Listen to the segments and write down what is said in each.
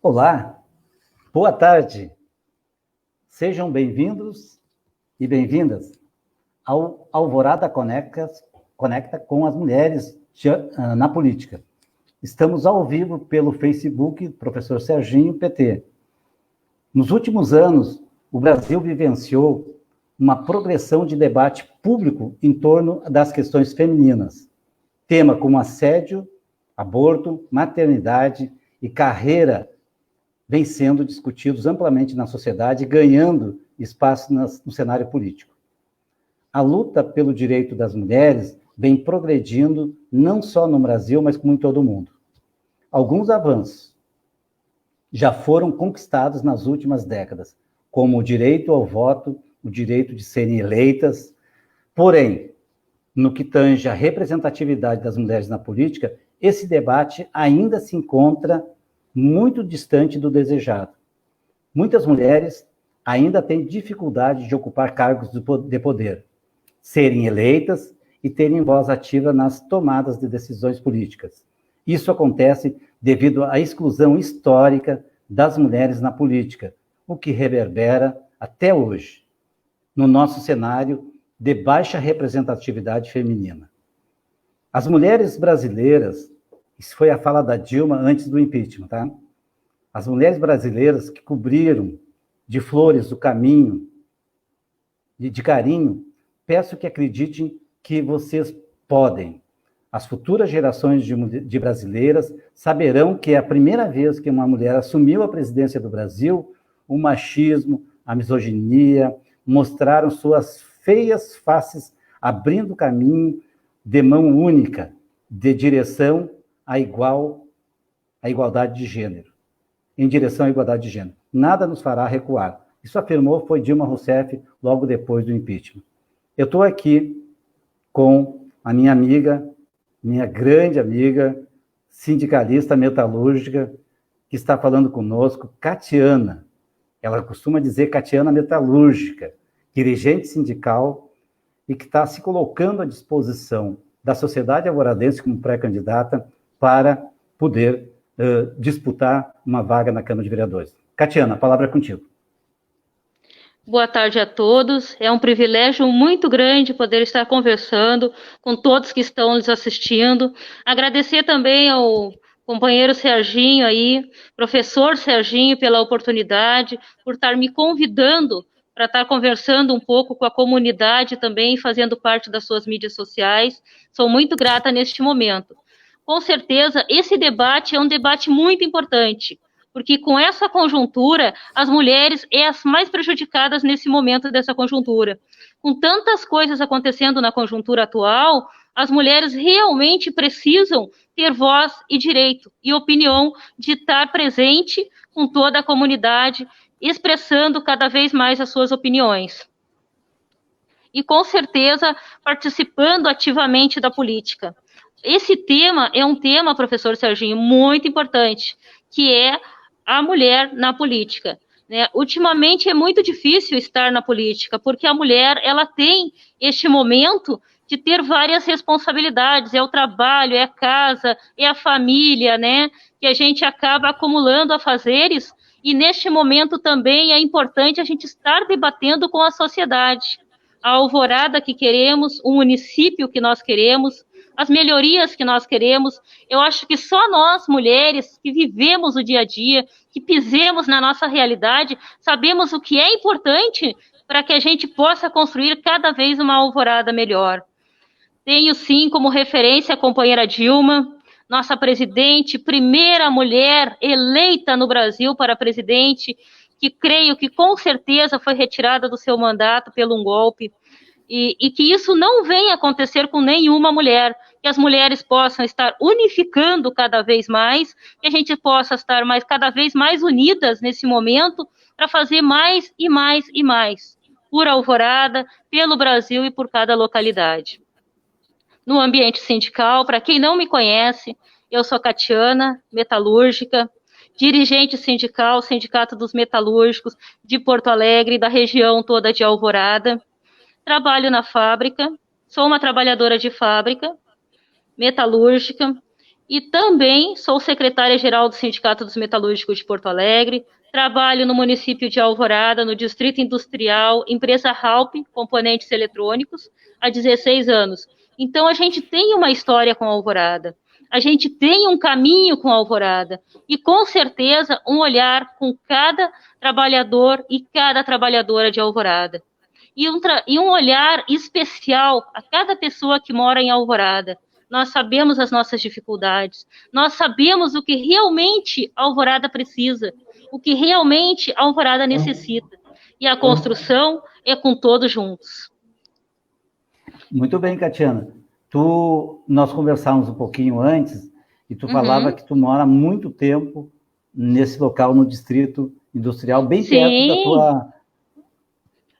Olá, boa tarde. Sejam bem-vindos e bem-vindas ao Alvorada Conecta com as mulheres na política. Estamos ao vivo pelo Facebook, Professor Serginho, PT. Nos últimos anos, o Brasil vivenciou uma progressão de debate público em torno das questões femininas. Tema como assédio, aborto, maternidade e carreira vêm sendo discutidos amplamente na sociedade, ganhando espaço no cenário político. A luta pelo direito das mulheres vem progredindo não só no Brasil, mas como em todo o mundo. Alguns avanços já foram conquistados nas últimas décadas, como o direito ao voto, o direito de serem eleitas. Porém, no que tange à representatividade das mulheres na política, esse debate ainda se encontra muito distante do desejado. Muitas mulheres ainda têm dificuldade de ocupar cargos de poder, serem eleitas e terem voz ativa nas tomadas de decisões políticas. Isso acontece devido à exclusão histórica das mulheres na política, o que reverbera até hoje no nosso cenário de baixa representatividade feminina. As mulheres brasileiras, isso foi a fala da Dilma antes do impeachment, tá? As mulheres brasileiras que cobriram de flores o caminho, de carinho, peço que acreditem que vocês podem. As futuras gerações de brasileiras saberão que é a primeira vez que uma mulher assumiu a presidência do Brasil, o machismo, a misoginia, mostraram suas feias faces, abrindo caminho de mão única, de direção à igualdade de gênero. Em direção à igualdade de gênero. Nada nos fará recuar. Isso afirmou foi Dilma Rousseff logo depois do impeachment. Eu estou aqui com a minha amiga, minha grande amiga, sindicalista metalúrgica, que está falando conosco, Catiana. Ela costuma dizer Catiana metalúrgica, dirigente sindical e que está se colocando à disposição da sociedade alvoradense como pré-candidata para poder disputar uma vaga na Câmara de Vereadores. Catiana, a palavra é contigo. Boa tarde a todos. É um privilégio muito grande poder estar conversando com todos que estão nos assistindo. Agradecer também ao companheiro Serginho aí, professor Serginho, pela oportunidade, por estar me convidando para estar conversando um pouco com a comunidade também, fazendo parte das suas mídias sociais. Sou muito grata neste momento. Com certeza, esse debate é um debate muito importante, porque com essa conjuntura, as mulheres são as mais prejudicadas nesse momento dessa conjuntura. Com tantas coisas acontecendo na conjuntura atual, as mulheres realmente precisam ter voz e direito e opinião de estar presente com toda a comunidade, expressando cada vez mais as suas opiniões. E, com certeza, participando ativamente da política. Esse tema é um tema, professor Serginho, muito importante, que é a mulher na política. Né? Ultimamente é muito difícil estar na política, porque a mulher ela tem este momento de ter várias responsabilidades, é o trabalho, é a casa, é a família, né? Que a gente acaba acumulando afazeres, e neste momento também é importante a gente estar debatendo com a sociedade. A alvorada que queremos, o município que nós queremos, as melhorias que nós queremos. Eu acho que só nós, mulheres, que vivemos o dia a dia, que pisemos na nossa realidade, sabemos o que é importante para que a gente possa construir cada vez uma alvorada melhor. Tenho, sim, como referência a companheira Dilma, nossa presidente, primeira mulher eleita no Brasil para presidente, que creio que com certeza foi retirada do seu mandato pelo um golpe. E que isso não venha acontecer com nenhuma mulher, que as mulheres possam estar unificando cada vez mais, que a gente possa estar cada vez mais unidas nesse momento para fazer mais e mais e mais, por Alvorada, pelo Brasil e por cada localidade. No ambiente sindical, para quem não me conhece, eu sou Catiana, metalúrgica, dirigente sindical, Sindicato dos Metalúrgicos de Porto Alegre, da região toda de Alvorada. Trabalho na fábrica, sou uma trabalhadora de fábrica, metalúrgica, E também sou secretária-geral do Sindicato dos Metalúrgicos de Porto Alegre, trabalho no município de Alvorada, no Distrito Industrial, empresa Halp, componentes eletrônicos, há 16 anos. Então, a gente tem uma história com Alvorada, a gente tem um caminho com Alvorada, e com certeza um olhar com cada trabalhador e cada trabalhadora de Alvorada. E um olhar especial a cada pessoa que mora em Alvorada. Nós sabemos as nossas dificuldades, nós sabemos o que realmente Alvorada precisa, o que realmente Alvorada necessita. E a construção é com todos juntos. Muito bem, Catiana. Nós conversávamos um pouquinho antes, e tu falava que tu mora há muito tempo nesse local, no Distrito Industrial, bem perto da tua...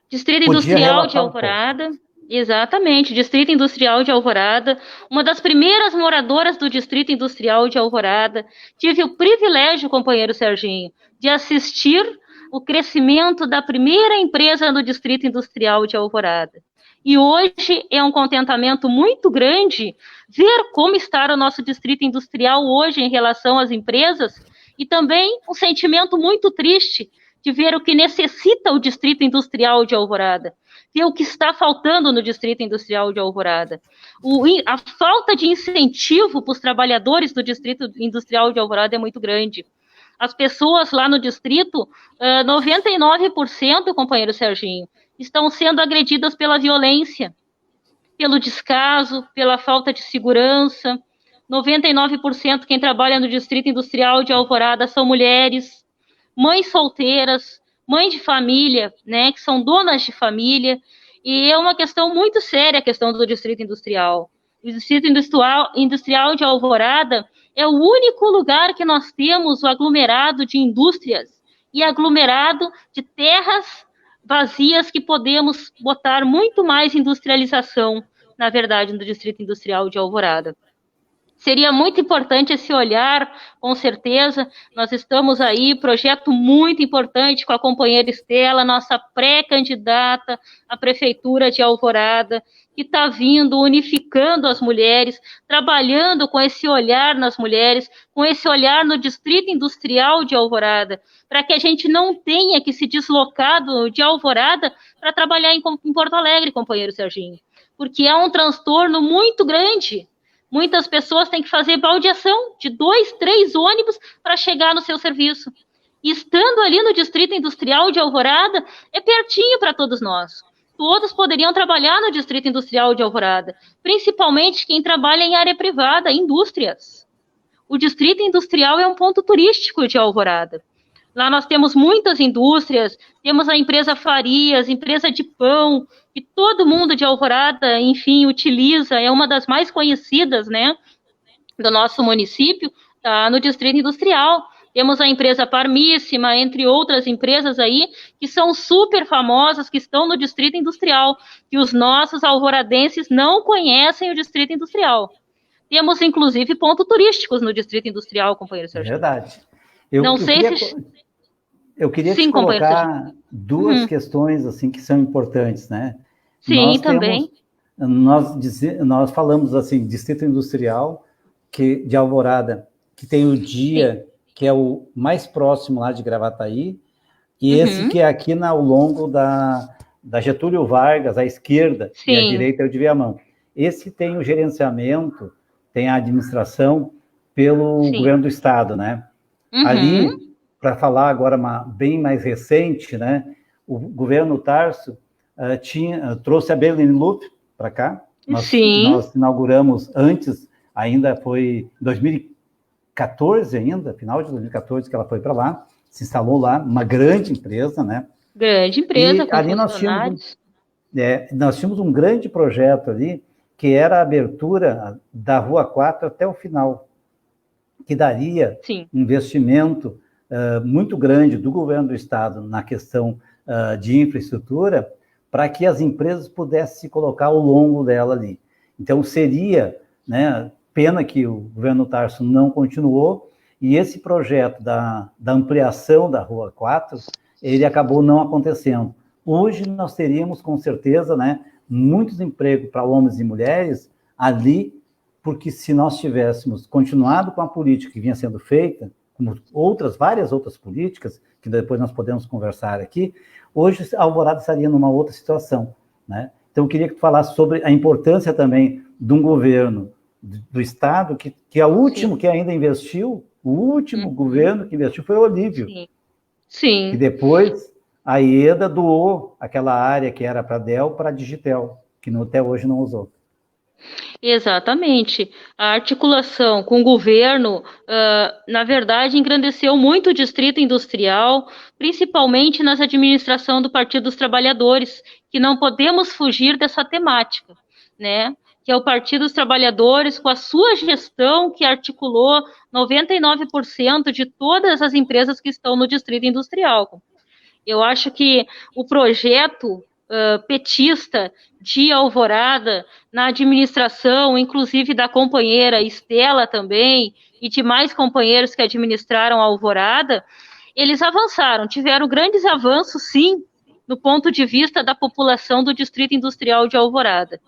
Distrito Industrial de Alvorada. Exatamente, Distrito Industrial de Alvorada, uma das primeiras moradoras do Distrito Industrial de Alvorada. Tive o privilégio, companheiro Serginho, de assistir o crescimento da primeira empresa no Distrito Industrial de Alvorada. E hoje é um contentamento muito grande ver como está o nosso Distrito Industrial hoje em relação às empresas, e também um sentimento muito triste de ver o que necessita o Distrito Industrial de Alvorada, ver o que está faltando no Distrito Industrial de Alvorada. A falta de incentivo para os trabalhadores do Distrito Industrial de Alvorada é muito grande. As pessoas lá no distrito, 99%, companheiro Serginho, estão sendo agredidas pela violência, pelo descaso, pela falta de segurança. 99% quem trabalha no Distrito Industrial de Alvorada são mulheres, mães solteiras, mães de família, né, que são donas de família, e é uma questão muito séria a questão do Distrito Industrial. O Distrito Industrial de Alvorada é o único lugar que nós temos o aglomerado de indústrias e aglomerado de terras vazias que podemos botar muito mais industrialização, na verdade, no Distrito Industrial de Alvorada. Seria muito importante esse olhar, com certeza. Nós estamos aí, projeto muito importante com a companheira Estela, nossa pré-candidata à Prefeitura de Alvorada, que está vindo, unificando as mulheres, trabalhando com esse olhar nas mulheres, com esse olhar no Distrito Industrial de Alvorada, para que a gente não tenha que se deslocar de Alvorada para trabalhar em Porto Alegre, companheiro Serginho, porque é um transtorno muito grande. Muitas pessoas têm que fazer baldeação de 2, 3 ônibus para chegar no seu serviço. E estando ali no Distrito Industrial de Alvorada, é pertinho para todos nós. Todos poderiam trabalhar no Distrito Industrial de Alvorada, principalmente quem trabalha em área privada, indústrias. O Distrito Industrial é um ponto turístico de Alvorada. Lá nós temos muitas indústrias, temos a empresa Farias, empresa de pão, que todo mundo de Alvorada, enfim, utiliza, é uma das mais conhecidas, né, do nosso município, tá, no Distrito Industrial. Temos a empresa Parmíssima, entre outras empresas aí, que são super famosas, que estão no Distrito Industrial, que os nossos alvoradenses não conhecem o Distrito Industrial. Temos, inclusive, pontos turísticos no Distrito Industrial, companheiro Sérgio. Verdade. Eu queria te colocar duas questões assim que são importantes, né? Sim, também. Nós falamos assim, Distrito Industrial de Alvorada, que tem o dia que é o mais próximo lá de Gravataí, e esse que é aqui ao longo da Getúlio Vargas, à esquerda, e à direita é o de Viamão. Esse tem o gerenciamento, tem a administração pelo governo do estado, né? Ali, para falar agora bem mais recente, né? O governo Tarso trouxe a Berlin Loop para cá. Nós inauguramos antes, ainda foi em 2014 ainda, final de 2014 que ela foi para lá, se instalou lá, uma grande empresa, né? Grande empresa, e ali nós tínhamos um grande projeto ali, que era a abertura da Rua 4 até o final, que daria investimento muito grande do governo do estado na questão de infraestrutura, para que as empresas pudessem se colocar ao longo dela ali. Então, seria, né, pena que o governo Tarso não continuou, e esse projeto da ampliação da Rua 4, ele acabou não acontecendo. Hoje nós teríamos, com certeza, né, muitos empregos para homens e mulheres ali, porque se nós tivéssemos continuado com a política que vinha sendo feita, como várias outras políticas, que depois nós podemos conversar aqui, hoje a Alvorada estaria numa outra situação, né? Então, eu queria que tu falasse sobre a importância também de um governo do Estado, que é o último Sim. que ainda investiu, o último governo que investiu foi o Olívio. Sim. Sim. E depois a IEDA doou aquela área que era para a Dell para a Digitel, que até hoje não usou. Exatamente. A articulação com o governo, na verdade, engrandeceu muito o Distrito Industrial, principalmente nas administrações do Partido dos Trabalhadores, que não podemos fugir dessa temática, né? Que é o Partido dos Trabalhadores, com a sua gestão, que articulou 99% de todas as empresas que estão no Distrito Industrial. Eu acho que o projeto petista de Alvorada, na administração, inclusive da companheira Estela também, e de mais companheiros que administraram a Alvorada, eles avançaram, tiveram grandes avanços, sim, no ponto de vista da população do Distrito Industrial de Alvorada.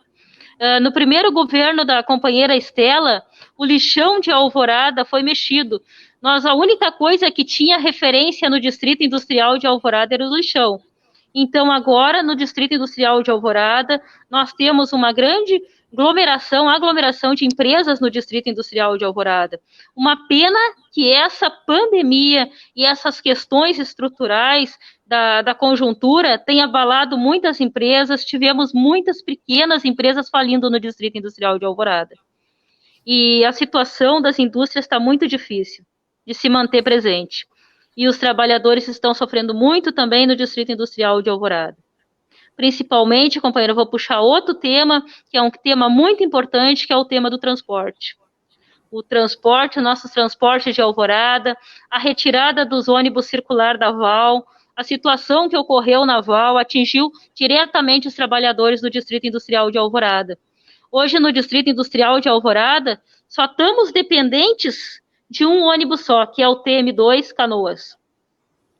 No primeiro governo da companheira Estela, o lixão de Alvorada foi mexido. A única coisa que tinha referência no Distrito Industrial de Alvorada era o lixão. Então, agora, no Distrito Industrial de Alvorada, nós temos uma grande aglomeração de empresas no Distrito Industrial de Alvorada. Uma pena que essa pandemia e essas questões estruturais da conjuntura tenha abalado muitas empresas, tivemos muitas pequenas empresas falindo no Distrito Industrial de Alvorada. E a situação das indústrias está muito difícil de se manter presente. E os trabalhadores estão sofrendo muito também no Distrito Industrial de Alvorada. Principalmente, companheiro, eu vou puxar outro tema, que é um tema muito importante, que é o tema do transporte. O transporte, nossos transportes de Alvorada, a retirada dos ônibus circular da Val, a situação que ocorreu na Val atingiu diretamente os trabalhadores do Distrito Industrial de Alvorada. Hoje, no Distrito Industrial de Alvorada, só estamos dependentes de um ônibus só, que é o TM2 Canoas,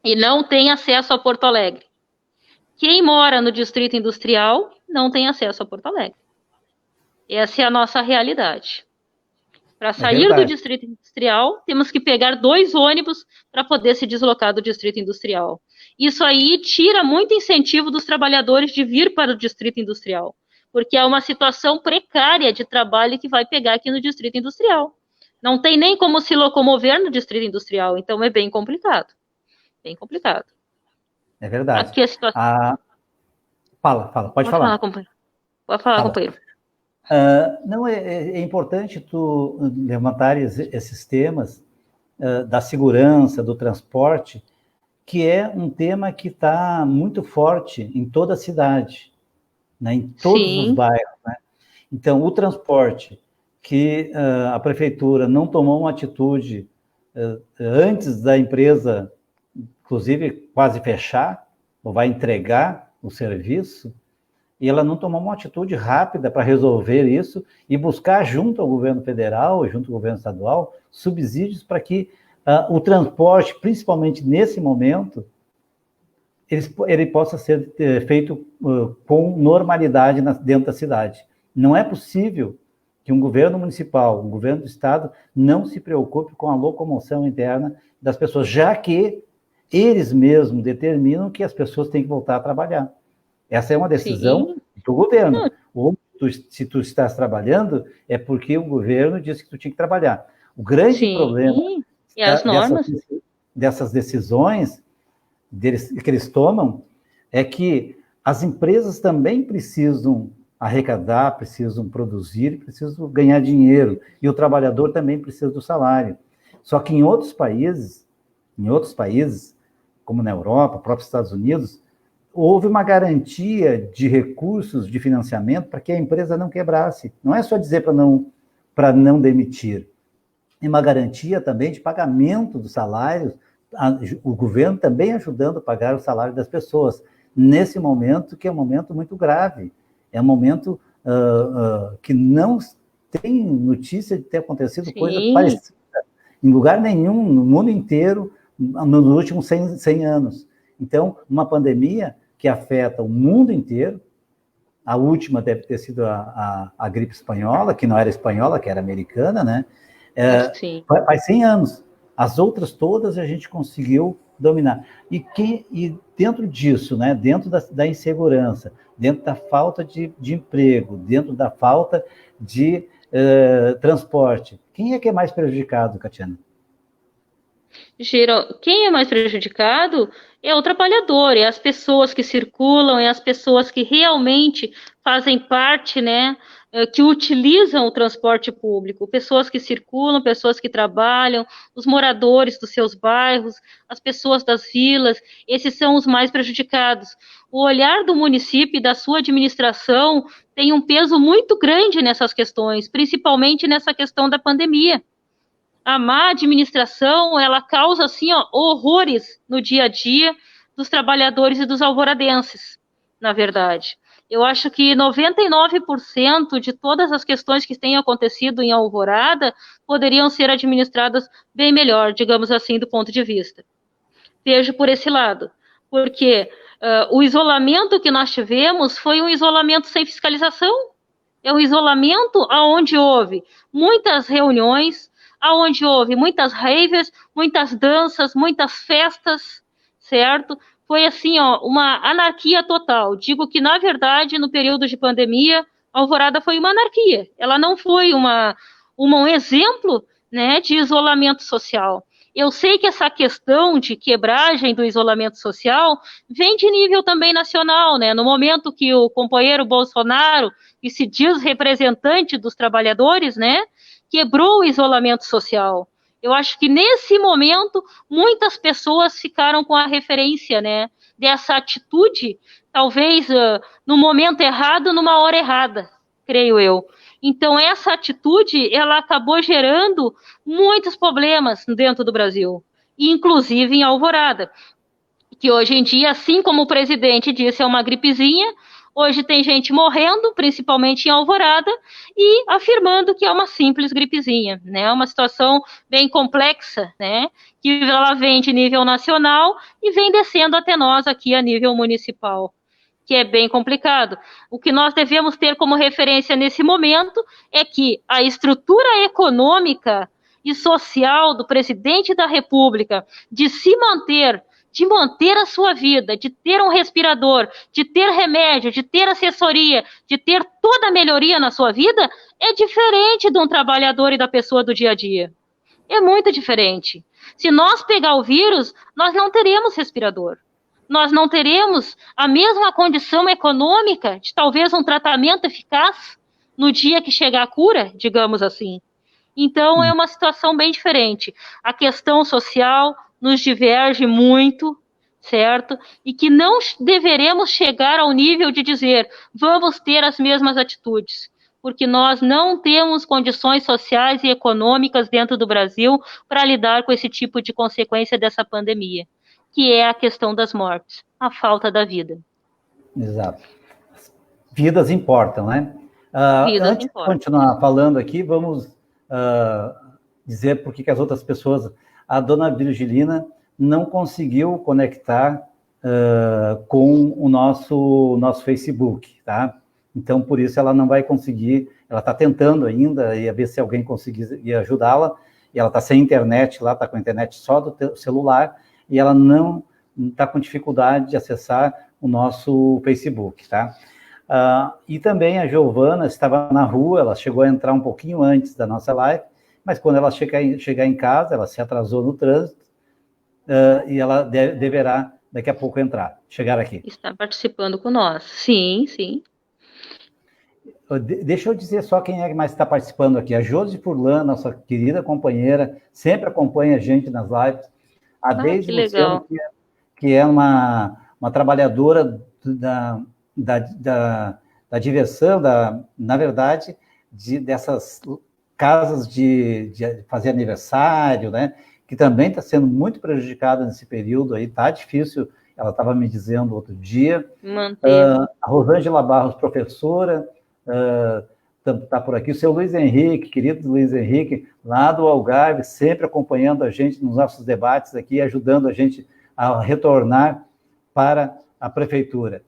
e não tem acesso a Porto Alegre. Quem mora no Distrito Industrial não tem acesso a Porto Alegre. Essa é a nossa realidade. Para sair do Distrito Industrial, temos que pegar 2 ônibus para poder se deslocar do Distrito Industrial. Isso aí tira muito incentivo dos trabalhadores de vir para o Distrito Industrial, porque é uma situação precária de trabalho que vai pegar aqui no Distrito Industrial. Não tem nem como se locomover no Distrito Industrial, então é bem complicado. Bem complicado. É verdade. Aqui a situação... Pode falar. Companheiro. Pode falar, companheiro. Não, é importante tu levantar esses temas da segurança, do transporte, que é um tema que está muito forte em toda a cidade, né, em todos os bairros. Né? Então, o transporte, que a prefeitura não tomou uma atitude antes da empresa, inclusive, quase fechar, ou vai entregar o serviço, e ela não tomou uma atitude rápida para resolver isso e buscar, junto ao governo federal, junto ao governo estadual, subsídios para que o transporte, principalmente nesse momento, ele possa ser feito com normalidade dentro da cidade. Não é possível que um governo municipal, um governo do estado, não se preocupe com a locomoção interna das pessoas, já que eles mesmos determinam que as pessoas têm que voltar a trabalhar. Essa é uma decisão do governo. Ou se tu estás trabalhando, é porque o governo disse que tu tinha que trabalhar. O grande problema e as normas? Dessas decisões que eles tomam é que as empresas também precisam arrecadar, precisam produzir, precisam ganhar dinheiro, e o trabalhador também precisa do salário. Só que em outros países, como na Europa, próprios Estados Unidos, houve uma garantia de recursos de financiamento para que a empresa não quebrasse. Não é só dizer para não demitir, é uma garantia também de pagamento dos salários, o governo também ajudando a pagar o salário das pessoas, nesse momento que é um momento muito grave. É um momento que não tem notícia de ter acontecido coisa parecida em lugar nenhum, no mundo inteiro, nos últimos 100 anos. Então, uma pandemia que afeta o mundo inteiro, A última deve ter sido a gripe espanhola, que não era espanhola, que era americana, né? Sim. Faz 100 anos. As outras todas a gente conseguiu dominar. E dentro disso, né, dentro da insegurança, dentro da falta de emprego, dentro da falta de transporte, quem é que é mais prejudicado, Catiana? Quem é mais prejudicado é o trabalhador, é as pessoas que circulam, é as pessoas que realmente fazem parte, né, que utilizam o transporte público, pessoas que circulam, pessoas que trabalham, os moradores dos seus bairros, as pessoas das vilas, esses são os mais prejudicados. O olhar do município e da sua administração tem um peso muito grande nessas questões, principalmente nessa questão da pandemia. A má administração, ela causa, assim, ó, horrores no dia a dia dos trabalhadores e dos alvoradenses, na verdade. Eu acho que 99% de todas as questões que têm acontecido em Alvorada poderiam ser administradas bem melhor, digamos assim, do ponto de vista. Vejo por esse lado, porque o isolamento que nós tivemos foi um isolamento sem fiscalização, é um isolamento onde houve muitas reuniões, onde houve muitas raves, muitas danças, muitas festas, certo? Foi assim, ó, uma anarquia total. Digo que, na verdade, no período de pandemia, a Alvorada foi uma anarquia. Ela não foi um exemplo, né, de isolamento social. Eu sei que essa questão de quebragem do isolamento social vem de nível também nacional, né? No momento que o companheiro Bolsonaro, que se diz representante dos trabalhadores, né, quebrou o isolamento social. Eu acho que nesse momento muitas pessoas ficaram com a referência, né, dessa atitude, talvez no momento errado, numa hora errada, creio eu. Então essa atitude, ela acabou gerando muitos problemas dentro do Brasil, inclusive em Alvorada, que hoje em dia, assim como o presidente disse, é uma gripezinha. Hoje tem gente morrendo, principalmente em Alvorada, e afirmando que é uma simples gripezinha, né? É uma situação bem complexa, né? Que ela vem de nível nacional e vem descendo até nós aqui a nível municipal, que é bem complicado. O que nós devemos ter como referência nesse momento é que a estrutura econômica e social do presidente da República de se manter, de manter a sua vida, de ter um respirador, de ter remédio, de ter assessoria, de ter toda a melhoria na sua vida, é diferente de um trabalhador e da pessoa do dia a dia. É muito diferente. Se nós pegar o vírus, nós não teremos respirador. Nós não teremos a mesma condição econômica de talvez um tratamento eficaz no dia que chegar a cura, digamos assim. Então, é uma situação bem diferente. A questão social nos diverge muito, certo? E que não deveremos chegar ao nível de dizer vamos ter as mesmas atitudes, porque nós não temos condições sociais e econômicas dentro do Brasil para lidar com esse tipo de consequência dessa pandemia, que é a questão das mortes, a falta da vida. Exato. Vidas importam, né? Vidas Antes importam. de continuar falando aqui, vamos dizer por que as outras pessoas... A dona Virgilina não conseguiu conectar com o nosso Facebook, tá? Então, por isso, ela não vai conseguir... Ela está tentando ainda, e a ver se alguém conseguir ajudá-la, e ela está sem internet lá, está com a internet só do celular, e ela não está com dificuldade de acessar o nosso Facebook, tá? E também a Giovana estava na rua, ela chegou a entrar um pouquinho antes da nossa live, mas quando ela chegar em casa, ela se atrasou no trânsito, e ela deverá daqui a pouco chegar aqui. Está participando com nós. Sim, sim. Deixa eu dizer só quem é que mais está participando aqui. A Josi Furlan, nossa querida companheira, sempre acompanha a gente nas lives. A Deise Luciano, que é uma trabalhadora da diversão, na verdade, dessas casas de fazer aniversário, né? Que também está sendo muito prejudicada nesse período aí, está difícil, ela estava me dizendo outro dia. A Rosângela Barros, professora, está por aqui. O seu Luiz Henrique, querido Luiz Henrique, lá do Algarve, sempre acompanhando a gente nos nossos debates aqui, ajudando a gente a retornar para a prefeitura.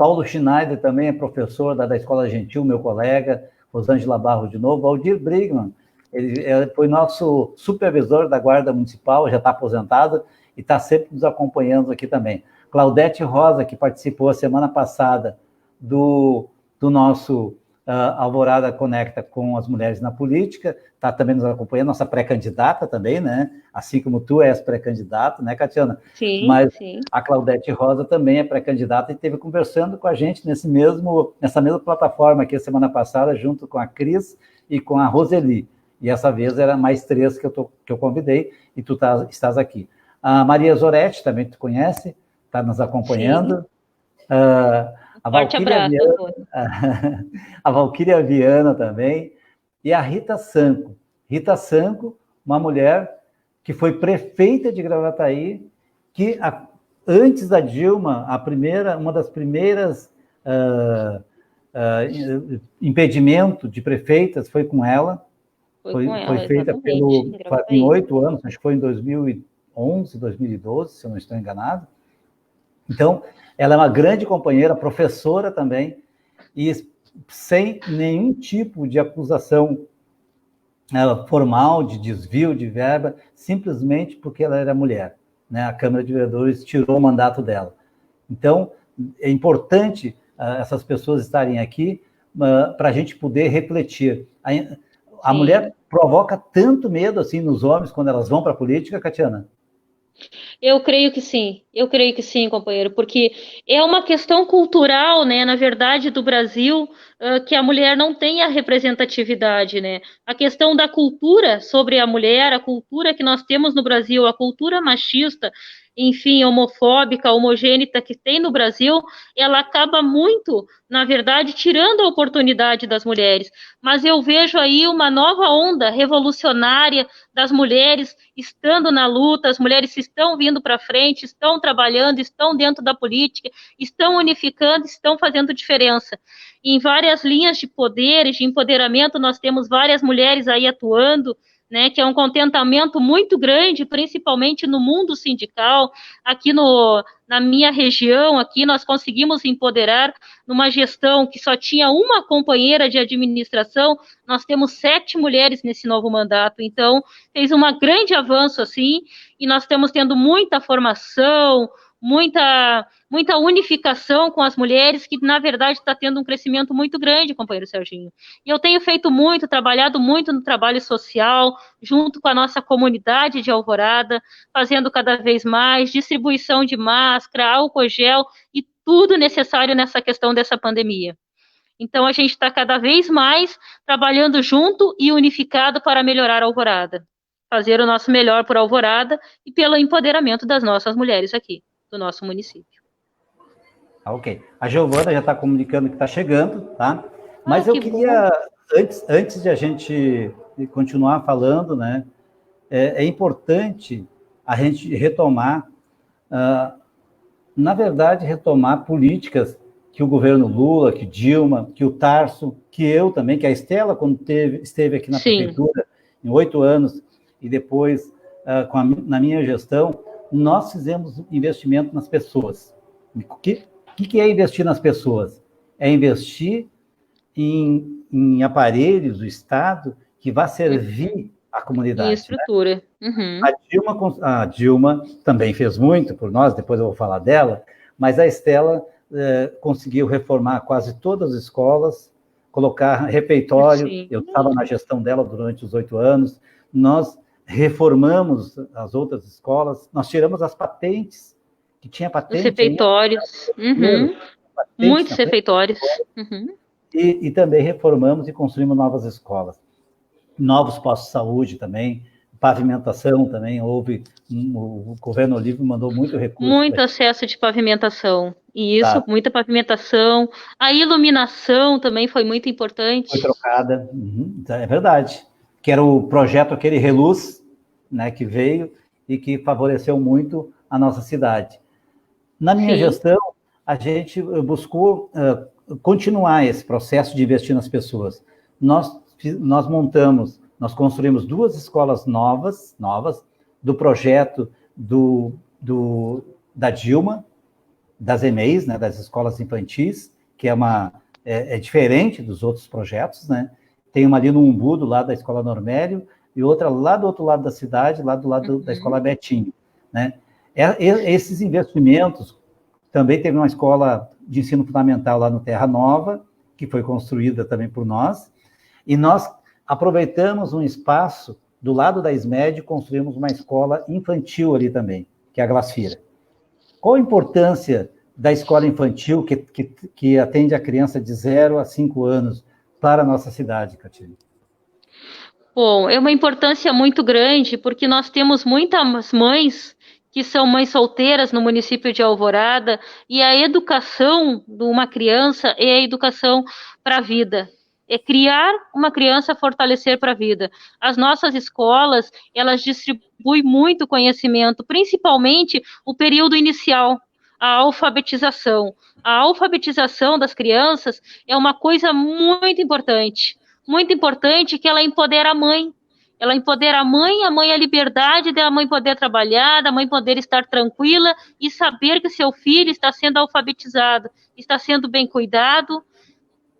Paulo Schneider também é professor da Escola Gentil, meu colega, Rosângela Barro de novo, Valdir Brigman, ele foi nosso supervisor da Guarda Municipal, já está aposentado, e está sempre nos acompanhando aqui também. Claudete Rosa, que participou a semana passada do nosso Alvorada Conecta com as Mulheres na Política, está também nos acompanhando, nossa pré-candidata também, né? Assim como tu és pré-candidata, né, Catiana? Sim, mas sim. A Claudete Rosa também é pré-candidata e esteve conversando com a gente nessa mesma plataforma aqui a semana passada, junto com a Cris e com a Roseli. E essa vez era mais 3 que eu convidei, e tu estás aqui. A Maria Zoretti, também tu conhece, está nos acompanhando. A Forte Valquíria abraço, Viana, a Valquíria Viana também, e a Rita Sanco. Rita Sanco, uma mulher que foi prefeita de Gravataí, que antes da Dilma, uma das primeiras impedimento de prefeitas foi com ela. Foi feita em 8 anos, acho que foi em 2011, 2012, se eu não estou enganado. Então, ela é uma grande companheira, professora também, e sem nenhum tipo de acusação formal, de desvio de verba, simplesmente porque ela era mulher, né? A Câmara de Vereadores tirou o mandato dela. Então, é importante essas pessoas estarem aqui para a gente poder refletir. A mulher provoca tanto medo assim nos homens quando elas vão para a política, Catiana? Eu creio que sim, companheiro, porque é uma questão cultural, né, na verdade, do Brasil, que a mulher não tem a representatividade, né? A questão da cultura sobre a mulher, a cultura que nós temos no Brasil, a cultura machista, enfim, homofóbica, homogênita que tem no Brasil, ela acaba muito, na verdade, tirando a oportunidade das mulheres. Mas eu vejo aí uma nova onda revolucionária das mulheres estando na luta, as mulheres estão vindo para frente, estão trabalhando, estão dentro da política, estão unificando, estão fazendo diferença. Em várias linhas de poderes, de empoderamento, nós temos várias mulheres aí atuando, né, que é um contentamento muito grande, principalmente no mundo sindical. Aqui na minha região, aqui nós conseguimos empoderar numa gestão que só tinha uma companheira de administração, nós temos 7 mulheres nesse novo mandato, então fez um grande avanço assim, e nós estamos tendo muita formação, muita unificação com as mulheres, que na verdade está tendo um crescimento muito grande, companheiro Serginho. E eu tenho trabalhado muito no trabalho social, junto com a nossa comunidade de Alvorada, fazendo cada vez mais distribuição de máscara, álcool gel e tudo necessário nessa questão dessa pandemia. Então, a gente está cada vez mais trabalhando junto e unificado para melhorar a Alvorada. Fazer o nosso melhor por Alvorada e pelo empoderamento das nossas mulheres aqui, do nosso município. Ok. A Giovana já está comunicando que está chegando, tá? Mas eu queria, antes de a gente continuar falando, né? É importante a gente retomar, na verdade, retomar políticas que o governo Lula, que Dilma, que o Tarso, que eu também, que a Estela, quando esteve aqui na prefeitura, em 8 anos, e depois, na minha gestão, nós fizemos investimento nas pessoas. O que é investir nas pessoas? É investir em aparelhos do Estado que vá servir a comunidade. Em estrutura. Né? Uhum. A Dilma também fez muito por nós, depois eu vou falar dela, mas a Estela conseguiu reformar quase todas as escolas, colocar refeitório. Sim. Eu estava na gestão dela durante os 8 anos, nós reformamos as outras escolas, nós tiramos as patentes, que tinha patente. Os refeitórios. Uhum. Muitos refeitórios. Uhum. E também reformamos e construímos novas escolas. Novos postos de saúde também, pavimentação também, o governo Olívio mandou muito recurso. Muito acesso de pavimentação, e isso, muita pavimentação. A iluminação também foi muito importante. Foi trocada, é verdade. Que era o projeto aquele Reluz, né, que veio e que favoreceu muito a nossa cidade. Na minha gestão, a gente buscou continuar esse processo de investir nas pessoas. Nós construímos 2 escolas novas do projeto da Dilma, das EMEIs, né, das escolas infantis, que é diferente dos outros projetos, né? Tem uma ali no Umbu, do lado da Escola Normélio, e outra lá do outro lado da cidade, lá do lado da Escola Betinho, né? Esses investimentos, também teve uma escola de ensino fundamental lá no Terra Nova, que foi construída também por nós, e nós aproveitamos um espaço do lado da SMED e construímos uma escola infantil ali também, que é a Glasfira. Qual a importância da escola infantil que atende a criança de 0 a 5 anos para a nossa cidade, Catiane? Bom, é uma importância muito grande, porque nós temos muitas mães que são mães solteiras no município de Alvorada, e a educação de uma criança é a educação para a vida. É criar uma criança, fortalecer para a vida. As nossas escolas, elas distribuem muito conhecimento, principalmente o período inicial, a alfabetização. A alfabetização das crianças é uma coisa muito importante, que ela empodera a mãe. Ela empodera a mãe a liberdade da mãe poder trabalhar, da mãe poder estar tranquila e saber que seu filho está sendo alfabetizado, está sendo bem cuidado,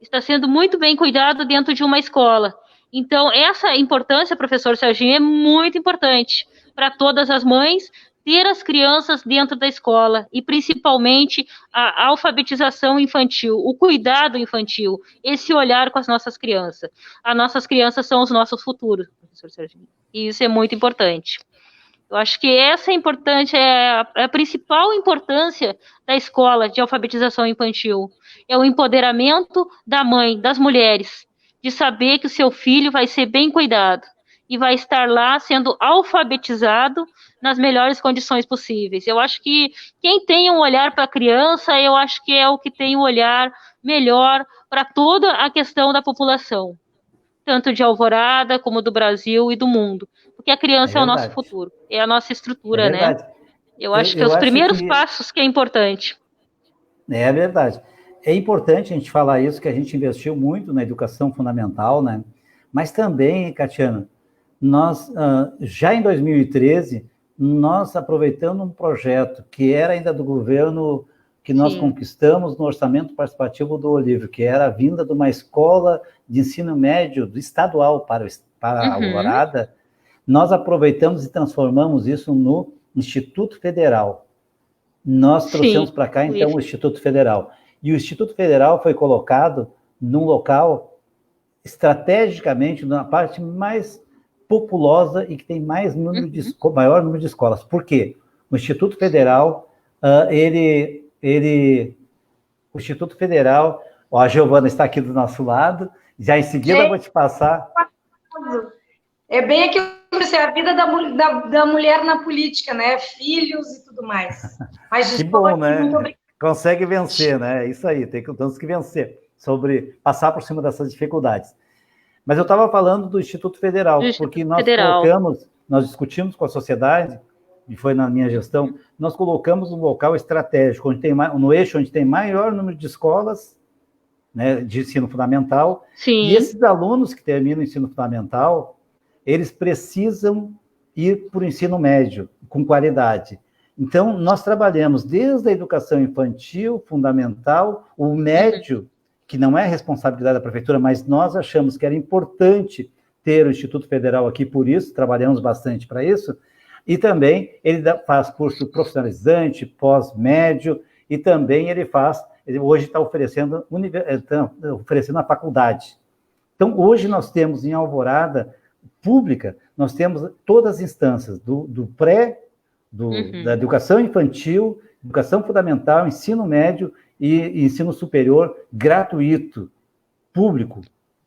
está sendo muito bem cuidado dentro de uma escola. Então, essa importância, professor Serginho, é muito importante para todas as mães ter as crianças dentro da escola e, principalmente, a alfabetização infantil, o cuidado infantil, esse olhar com as nossas crianças. As nossas crianças são os nossos futuros, professor Serginho, e isso é muito importante. Eu acho que essa é importante, é a principal importância da escola de alfabetização infantil. É o empoderamento da mãe, das mulheres, de saber que o seu filho vai ser bem cuidado e vai estar lá sendo alfabetizado nas melhores condições possíveis. Eu acho que quem tem um olhar para a criança, eu acho que é o que tem um olhar melhor para toda a questão da população, tanto de Alvorada como do Brasil e do mundo, porque a criança é o nosso futuro, é a nossa estrutura, né? Eu acho que os primeiros passos que é importante. É verdade. É importante a gente falar isso, que a gente investiu muito na educação fundamental, né? Mas também, Catiana, nós, já em 2013, nós aproveitando um projeto que era ainda do governo, que nós conquistamos no orçamento participativo do Olívio, que era a vinda de uma escola de ensino médio do estadual para a Alvorada, nós aproveitamos e transformamos isso no Instituto Federal. Nós trouxemos para cá, então, o Instituto Federal. E o Instituto Federal foi colocado num local estrategicamente na parte mais populosa e que tem mais maior número de escolas. Por quê? O Instituto Federal, o Instituto Federal, a Giovana está aqui do nosso lado, já em seguida vou te passar. É bem aquilo que é a vida da mulher na política, né? Filhos e tudo mais. Mas, que bom, né? Consegue vencer, né? Isso aí, temos que vencer, sobre passar por cima dessas dificuldades. Mas eu estava falando do Instituto Federal, porque nós discutimos com a sociedade, e foi na minha gestão, nós colocamos um local estratégico, no eixo onde tem maior número de escolas, né, de ensino fundamental, e esses alunos que terminam o ensino fundamental, eles precisam ir para o ensino médio, com qualidade. Então, nós trabalhamos desde a educação infantil, fundamental, o médio, que não é responsabilidade da prefeitura, mas nós achamos que era importante ter o Instituto Federal aqui, por isso, trabalhamos bastante para isso, e também ele faz curso profissionalizante, pós-médio, e também ele hoje está oferecendo a faculdade. Então, hoje nós temos em Alvorada pública, nós temos todas as instâncias, do pré, da educação infantil, educação fundamental, ensino médio e ensino superior gratuito, público,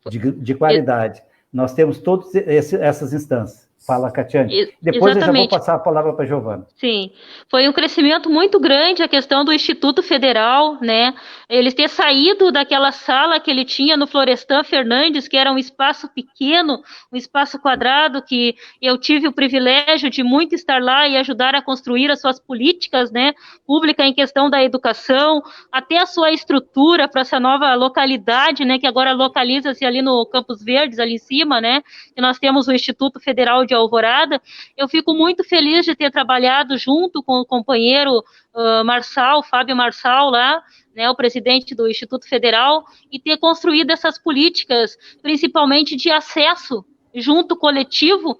de qualidade. Nós temos todas essas instâncias. Fala, Catiane. Depois eu já vou passar a palavra para a Giovana. Sim, foi um crescimento muito grande a questão do Instituto Federal, né? Ele ter saído daquela sala que ele tinha no Florestan Fernandes, que era um espaço pequeno, um espaço quadrado, que eu tive o privilégio de muito estar lá e ajudar a construir as suas políticas, né, públicas em questão da educação, até a sua estrutura para essa nova localidade, né, que agora localiza-se ali no Campos Verdes, ali em cima, né, e nós temos o Instituto Federal de Alvorada, eu fico muito feliz de ter trabalhado junto com o companheiro Marçal, Fábio Marçal lá, né, o presidente do Instituto Federal, e ter construído essas políticas, principalmente de acesso junto coletivo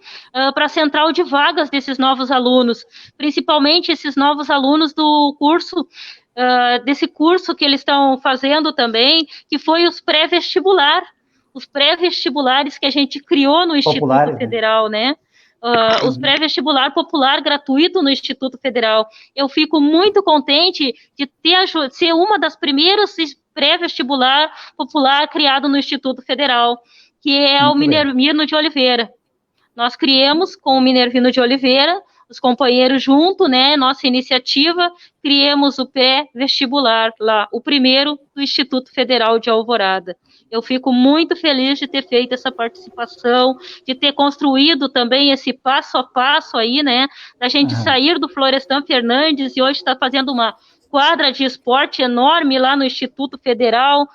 para a central de vagas desses novos alunos, principalmente esses novos alunos do curso, desse curso que eles estão fazendo também, que foi os pré-vestibulares que a gente criou no Instituto Federal, né? Os pré-vestibular popular gratuito no Instituto Federal. Eu fico muito contente de ser uma das primeiras pré-vestibular popular criado no Instituto Federal, que é o Minervino de Oliveira. Nós criamos com o Minervino de Oliveira, os companheiros junto, né, nossa iniciativa, criamos o pré-vestibular lá, o primeiro do Instituto Federal de Alvorada. Eu fico muito feliz de ter feito essa participação, de ter construído também esse passo a passo aí, né, da gente sair do Florestan Fernandes e hoje está fazendo uma quadra de esporte enorme lá no Instituto Federal.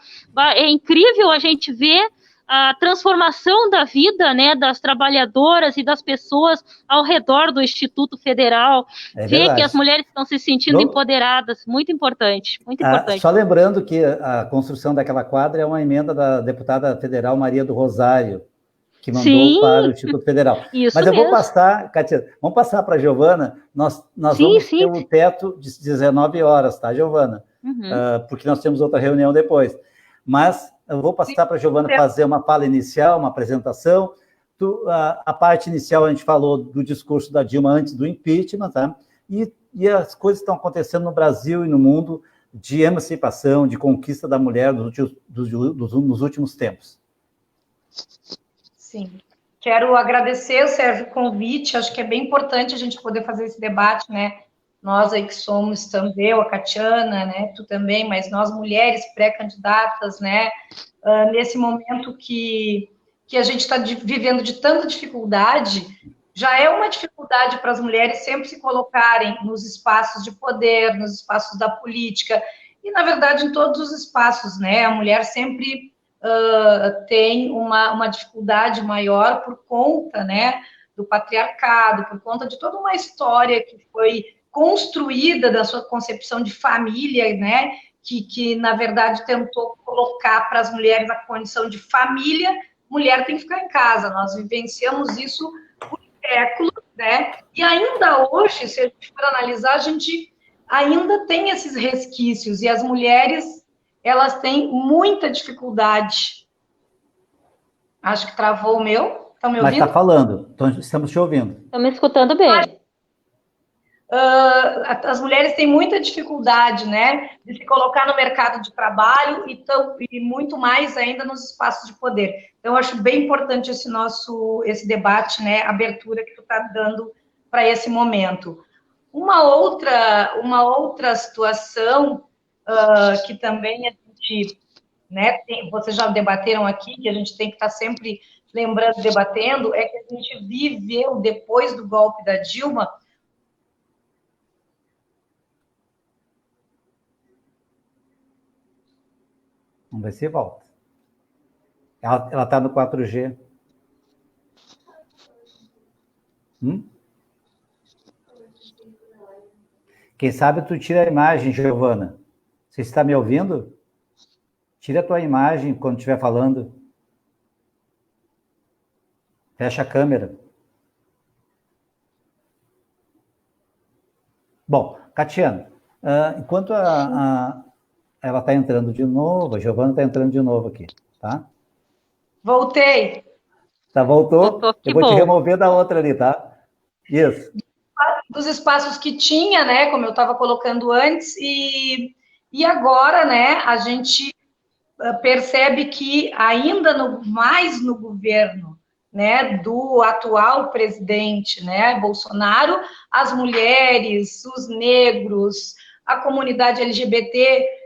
É incrível a gente ver a transformação da vida, né, das trabalhadoras e das pessoas ao redor do Instituto Federal, ver que as mulheres estão se sentindo empoderadas, muito importante, muito importante. Só lembrando que a construção daquela quadra é uma emenda da deputada federal Maria do Rosário, que mandou para o Instituto Federal. Isso Mas eu mesmo. vou passar, Cátia, vamos passar para a Giovana, nós vamos ter um teto de 19 horas, tá, Giovana? Porque nós temos outra reunião depois. Mas eu vou passar para a Giovana fazer uma fala inicial, uma apresentação. A parte inicial a gente falou do discurso da Dilma antes do impeachment, tá? E as coisas estão acontecendo no Brasil e no mundo de emancipação, de conquista da mulher nos últimos tempos. Sim. Quero agradecer, Sérgio, o convite. Acho que é bem importante a gente poder fazer esse debate, né? Nós aí que somos também, eu, a Catiana, né, tu também, mas nós mulheres pré-candidatas, né, nesse momento que a gente está vivendo de tanta dificuldade, já é uma dificuldade para as mulheres sempre se colocarem nos espaços de poder, nos espaços da política, e, na verdade, em todos os espaços, né, a mulher sempre tem uma dificuldade maior por conta, né, do patriarcado, por conta de toda uma história que foi construída da sua concepção de família, né, que na verdade tentou colocar para as mulheres a condição de família, mulher tem que ficar em casa. Nós vivenciamos isso por séculos, né, e ainda hoje, se a gente for analisar, a gente ainda tem esses resquícios, e as mulheres, elas têm muita dificuldade. Acho que travou o meu. Estão me ouvindo? Mas está falando, então estamos te ouvindo. Estamos me escutando bem. As mulheres têm muita dificuldade, né, de se colocar no mercado de trabalho e muito mais ainda nos espaços de poder. Então, eu acho bem importante esse debate, né, abertura que tu está dando para esse momento. Uma outra situação que também a gente, né, vocês já debateram aqui, que a gente tem que estar sempre lembrando, debatendo, é que a gente viveu, depois do golpe da Dilma, Vamos ver se volta. Ela está no 4G. Quem sabe tu tira a imagem, Giovana. Você está me ouvindo? Tira a tua imagem quando estiver falando. Fecha a câmera. Bom, Catiana, enquanto ela está entrando de novo, a Giovana está entrando de novo aqui, tá? Voltei. Tá, voltou? Eu vou te remover da outra ali, tá? Isso. Dos espaços que tinha, né, como eu estava colocando antes, e agora, né, a gente percebe que ainda mais no governo, né, do atual presidente, né, Bolsonaro, as mulheres, os negros, a comunidade LGBT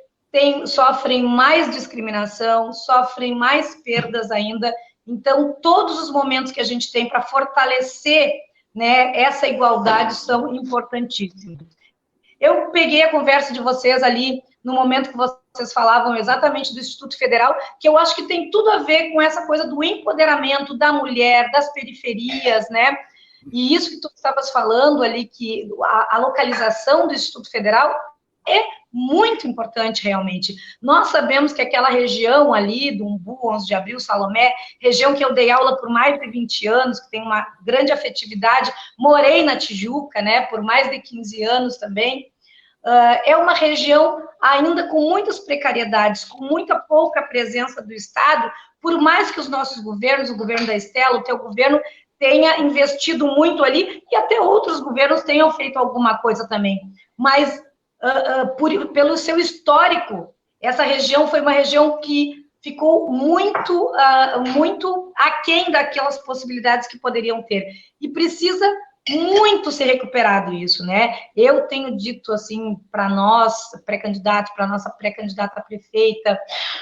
sofrem mais discriminação, sofrem mais perdas ainda. Então, todos os momentos que a gente tem para fortalecer, né, essa igualdade são importantíssimos. Eu peguei a conversa de vocês ali no momento que vocês falavam exatamente do Instituto Federal, que eu acho que tem tudo a ver com essa coisa do empoderamento da mulher, das periferias, né? E isso que tu estavas falando ali, que a localização do Instituto Federal é muito importante, realmente. Nós sabemos que aquela região ali, do Umbu, 11 de Abril, Salomé, região que eu dei aula por mais de 20 anos, que tem uma grande afetividade, morei na Tijuca, né, por mais de 15 anos também, é uma região ainda com muitas precariedades, com muita pouca presença do Estado, por mais que os nossos governos, o governo da Estela, o teu governo, tenha investido muito ali, e até outros governos tenham feito alguma coisa também. Mas, pelo seu histórico, essa região foi uma região que ficou muito, muito aquém daquelas possibilidades que poderiam ter. E precisa muito ser recuperado isso, né? Eu tenho dito, assim, para nós, pré-candidato, para nossa pré-candidata a prefeita,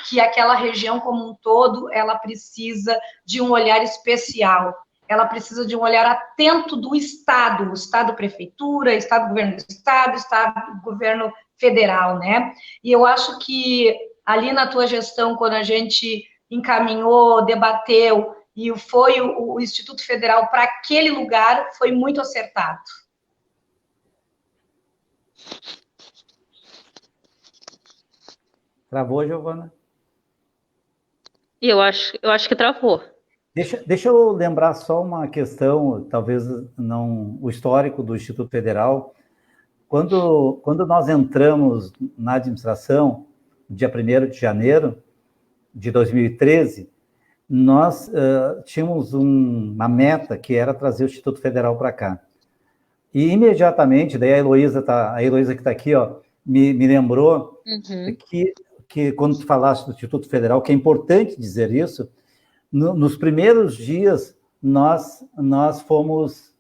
que aquela região como um todo, ela precisa de um olhar especial. Ela precisa de um olhar atento do Estado, o Estado prefeitura, Estado governo do Estado governo federal, né? E eu acho que ali na tua gestão, quando a gente encaminhou, debateu, e foi o Instituto Federal para aquele lugar, foi muito acertado. Travou, Giovana? Eu acho que travou. Deixa eu lembrar só uma questão, talvez não o histórico do Instituto Federal. Quando nós entramos na administração, dia 1º de janeiro de 2013, nós tínhamos uma meta que era trazer o Instituto Federal para cá. E imediatamente, daí a Heloísa que está aqui, ó, me lembrou que quando tu falaste do Instituto Federal, que é importante dizer isso, nos primeiros dias nós fomos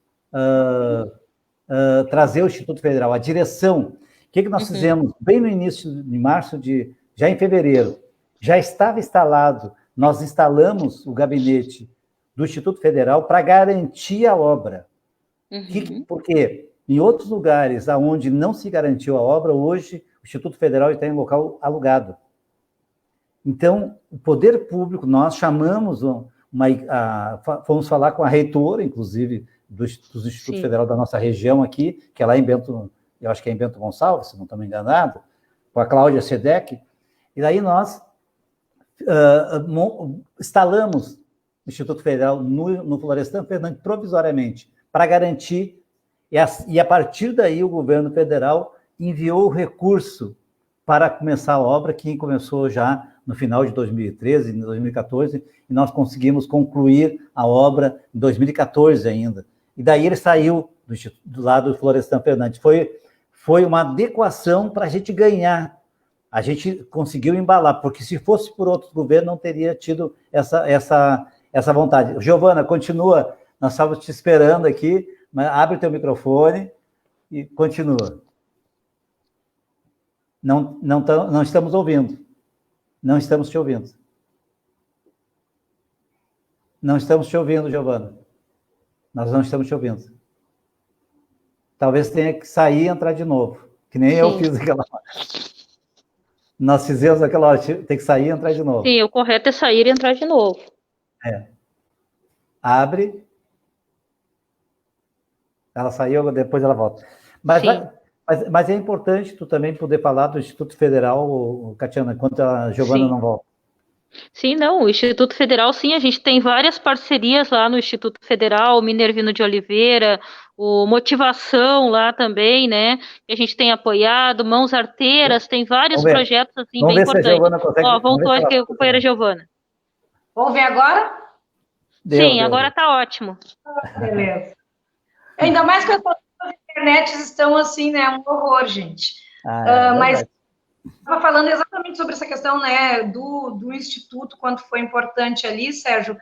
trazer o Instituto Federal, a direção. O que nós fizemos? Bem no início de março, já em fevereiro, já estava instalado. Nós instalamos o gabinete do Instituto Federal para garantir a obra. Porque em outros lugares onde não se garantiu a obra, hoje o Instituto Federal está em local alugado. Então, o poder público, nós chamamos, fomos falar com a reitora, inclusive, do Instituto Federal da nossa região aqui, que é lá em Bento, eu acho que é em Bento Gonçalves, se não estou me enganado, com a Cláudia Sedek, e daí nós instalamos o Instituto Federal no Florestan Fernandes provisoriamente, para garantir, e a partir daí o governo federal enviou o recurso para começar a obra, que começou já no final de 2013, em 2014, e nós conseguimos concluir a obra em 2014 ainda. E daí ele saiu do lado do Florestan Fernandes. Foi uma adequação para a gente ganhar. A gente conseguiu embalar, porque se fosse por outro governo, não teria tido essa vontade. Giovana, continua, nós estávamos te esperando aqui, mas abre o teu microfone e continua. Não estamos ouvindo. Não estamos te ouvindo. Não estamos te ouvindo, Giovana. Nós não estamos te ouvindo. Talvez tenha que sair e entrar de novo, que nem eu fiz aquela hora. Nós fizemos aquela hora, tem que sair e entrar de novo. Sim, o correto é sair e entrar de novo. Abre. Ela saiu, depois ela volta. Mas é importante tu também poder falar do Instituto Federal, Catiana, enquanto a Giovana não volta. Sim, não, o Instituto Federal, sim, a gente tem várias parcerias lá no Instituto Federal, o Minervino de Oliveira, o Motivação lá também, né, que a gente tem apoiado, Mãos Arteiras, tem vários projetos, assim, bem importantes. Voltou aqui a companheira Giovana. Vamos ver agora? Sim, agora tá ótimo. Beleza. Ainda mais que as internets estão assim, né, um horror, gente. Mas estava falando exatamente sobre essa questão, né, do Instituto, quanto foi importante ali, Sérgio,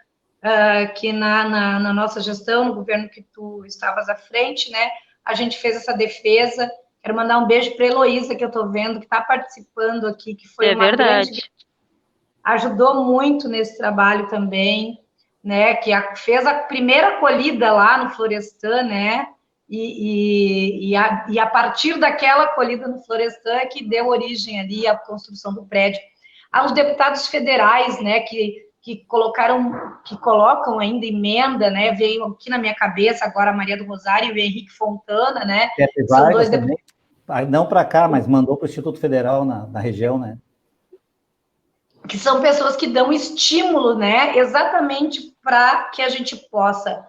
que na nossa gestão, no governo que tu estavas à frente, né, a gente fez essa defesa. Quero mandar um beijo para a Heloísa, que eu estou vendo, que está participando aqui, que foi uma grande... Ajudou muito nesse trabalho também, né, que fez a primeira acolhida lá no Florestan, né, e a partir daquela acolhida no Florestan que deu origem ali à construção do prédio. Aos deputados federais, né, que que colocam ainda emenda, né? Veio aqui na minha cabeça agora a Maria do Rosário e o Henrique Fontana, né? São dois também. Não para cá, mas mandou para o Instituto Federal na região, né? Que são pessoas que dão estímulo, né? Exatamente para que a gente possa,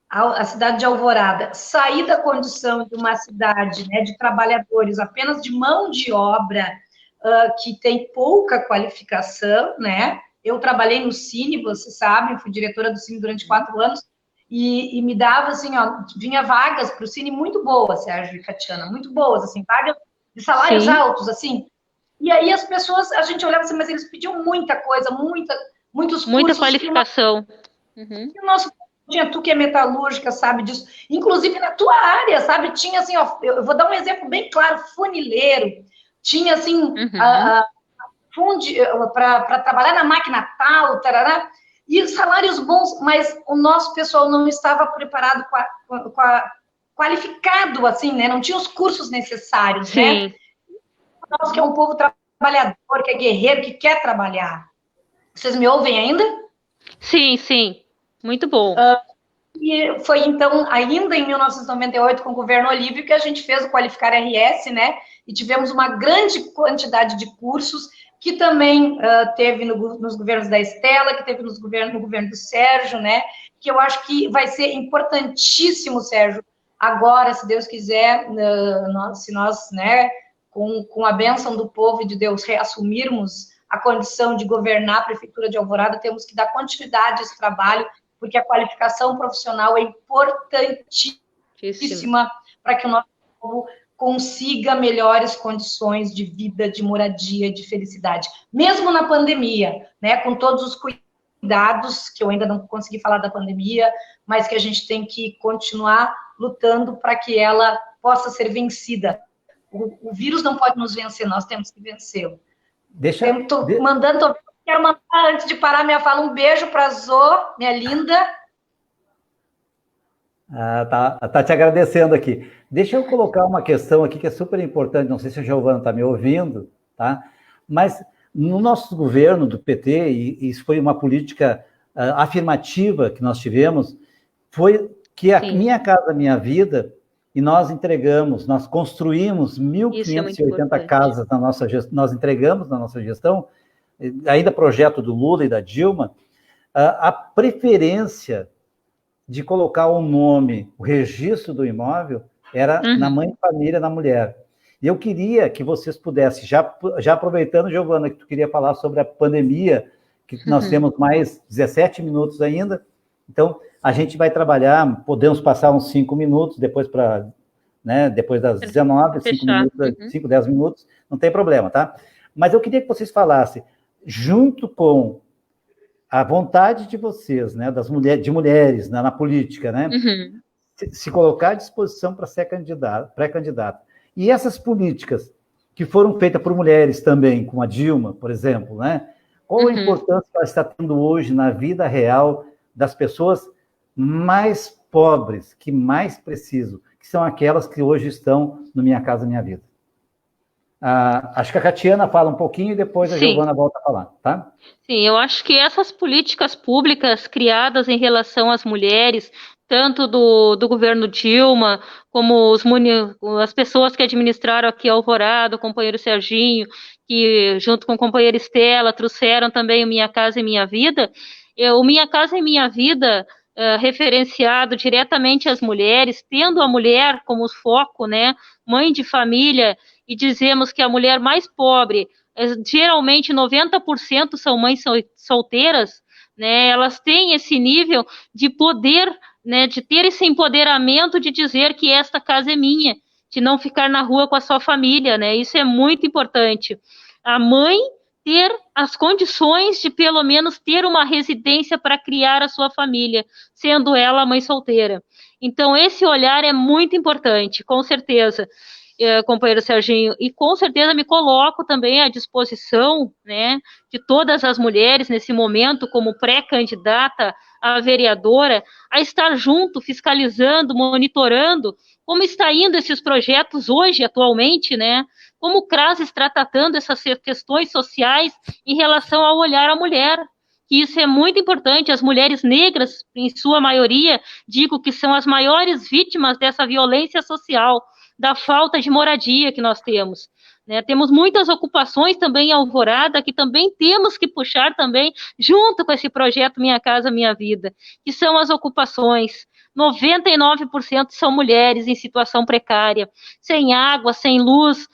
a cidade de Alvorada, sair da condição de uma cidade, né, de trabalhadores apenas de mão de obra que tem pouca qualificação, né? Eu trabalhei no Cine, vocês sabem, fui diretora do Cine durante 4 anos, e me dava, assim, ó, vinha vagas para o Cine muito boas, Sérgio e Catiana, muito boas, assim, vagas de salários altos, assim. E aí as pessoas, a gente olhava assim, mas eles pediam muita coisa, muitos cursos. Muita qualificação. E o nosso tinha, tu que é metalúrgica, sabe disso. Inclusive na tua área, sabe? Tinha assim, ó, eu vou dar um exemplo bem claro, funileiro. Tinha assim, para trabalhar na máquina tal, tarará, e salários bons, mas o nosso pessoal não estava preparado, qualificado, assim, né? Não tinha os cursos necessários, Sim. né? Nós que é um povo trabalhador, que é guerreiro, que quer trabalhar. Vocês me ouvem ainda? Sim, sim. Muito bom. E foi, então, ainda em 1998, com o governo Olívio, que a gente fez o Qualificar RS, né? E tivemos uma grande quantidade de cursos, que também teve nos governos da Estela, que teve no governo do Sérgio, né? Que eu acho que vai ser importantíssimo, Sérgio, agora, se Deus quiser, se nós, né, com a bênção do povo e de Deus, reassumirmos a condição de governar a Prefeitura de Alvorada, temos que dar continuidade a esse trabalho, porque a qualificação profissional é importantíssima para que o nosso povo consiga melhores condições de vida, de moradia, de felicidade. Mesmo na pandemia, né, com todos os cuidados, que eu ainda não consegui falar da pandemia, mas que a gente tem que continuar lutando para que ela possa ser vencida. O vírus não pode nos vencer, nós temos que vencê-lo. Quero mandar, antes de parar minha fala, um beijo para a Zô, minha linda. Tá te agradecendo aqui. Deixa eu colocar uma questão aqui que é super importante, não sei se a Giovana está me ouvindo, tá? Mas no nosso governo do PT, e isso foi uma política afirmativa que nós tivemos, foi que a Minha Casa Minha Vida, e nós construímos 1.580 casas na nossa gestão, nós entregamos na nossa gestão, ainda projeto do Lula e da Dilma, a preferência de colocar o nome, o registro do imóvel, era na mãe de família, na mulher. E eu queria que vocês pudessem, já aproveitando, Giovana, que tu queria falar sobre a pandemia, que nós temos mais 17 minutos ainda, então a gente vai trabalhar, podemos passar uns 5 minutos, depois depois das 19, 5, 10 minutos, não tem problema, tá? Mas eu queria que vocês falassem, junto com a vontade de vocês, né, de mulheres na política, né, se colocar à disposição para ser pré-candidato. E essas políticas que foram feitas por mulheres também, como a Dilma, por exemplo, né, qual a importância que ela está tendo hoje na vida real das pessoas mais pobres, que mais precisam, que são aquelas que hoje estão no Minha Casa Minha Vida? Acho que a Catiana fala um pouquinho e depois a Giovana volta a falar, tá? Sim, eu acho que essas políticas públicas criadas em relação às mulheres, tanto do governo Dilma, como as pessoas que administraram aqui Alvorada, o companheiro Serginho, que junto com a companheira Estela trouxeram também o Minha Casa e Minha Vida, o Minha Casa e Minha Vida, referenciado diretamente às mulheres, tendo a mulher como foco, né, mãe de família, e dizemos que a mulher mais pobre, geralmente 90% são mães solteiras, né, elas têm esse nível de poder, né, de ter esse empoderamento de dizer que esta casa é minha, de não ficar na rua com a sua família, né, isso é muito importante. A mãe ter as condições de pelo menos ter uma residência para criar a sua família, sendo ela mãe solteira. Então esse olhar é muito importante, com certeza. Companheiro Serginho, e com certeza me coloco também à disposição, né, de todas as mulheres nesse momento, como pré-candidata a vereadora, a estar junto, fiscalizando, monitorando como está indo esses projetos hoje, atualmente, né, como o CRAS está tratando essas questões sociais em relação ao olhar à mulher, que isso é muito importante. As mulheres negras, em sua maioria, digo que são as maiores vítimas dessa violência social, da falta de moradia que nós temos. Né? Temos muitas ocupações também em Alvorada, que também temos que puxar também, junto com esse projeto Minha Casa Minha Vida, que são as ocupações. 99% são mulheres em situação precária, sem água, sem luz.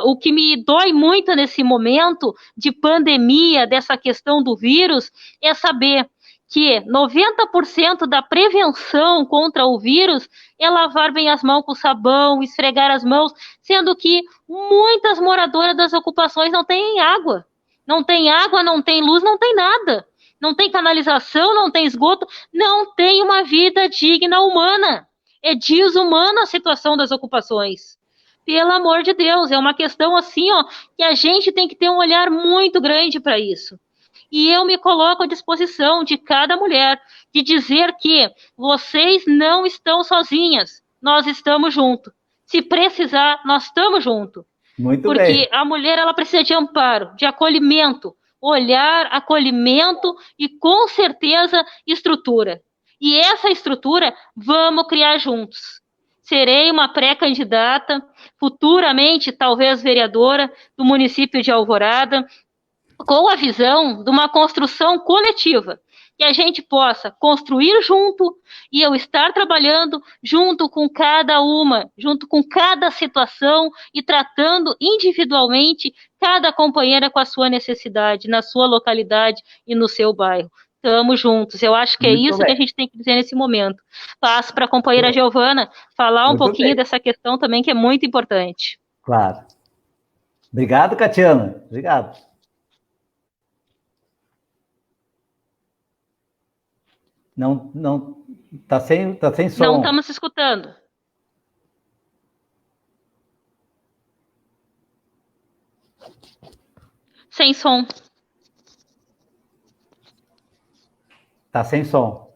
O que me dói muito nesse momento de pandemia, dessa questão do vírus, é saber que 90% da prevenção contra o vírus é lavar bem as mãos com sabão, esfregar as mãos, sendo que muitas moradoras das ocupações não têm água. Não tem água, não tem luz, não tem nada. Não tem canalização, não tem esgoto, não tem uma vida digna humana. É desumana a situação das ocupações. Pelo amor de Deus, é uma questão assim, ó, que a gente tem que ter um olhar muito grande para isso. E eu me coloco à disposição de cada mulher, de dizer que vocês não estão sozinhas, nós estamos juntos. Se precisar, nós estamos juntos. Muito Porque bem. a mulher, ela precisa de amparo, de acolhimento, olhar, acolhimento e, com certeza, estrutura. E essa estrutura, vamos criar juntos. Serei uma pré-candidata, futuramente, talvez vereadora, do município de Alvorada, com a visão de uma construção coletiva, que a gente possa construir junto e eu estar trabalhando junto com cada uma, junto com cada situação e tratando individualmente cada companheira com a sua necessidade, na sua localidade e no seu bairro. Estamos juntos. Eu acho que é isso que a gente tem que dizer nesse momento. Passo para a companheira Giovana falar um pouquinho dessa questão também, que é muito importante. Claro. Obrigado, Catiana. Obrigado. Não, tá sem som. Não estamos escutando. Sem som. Tá sem som.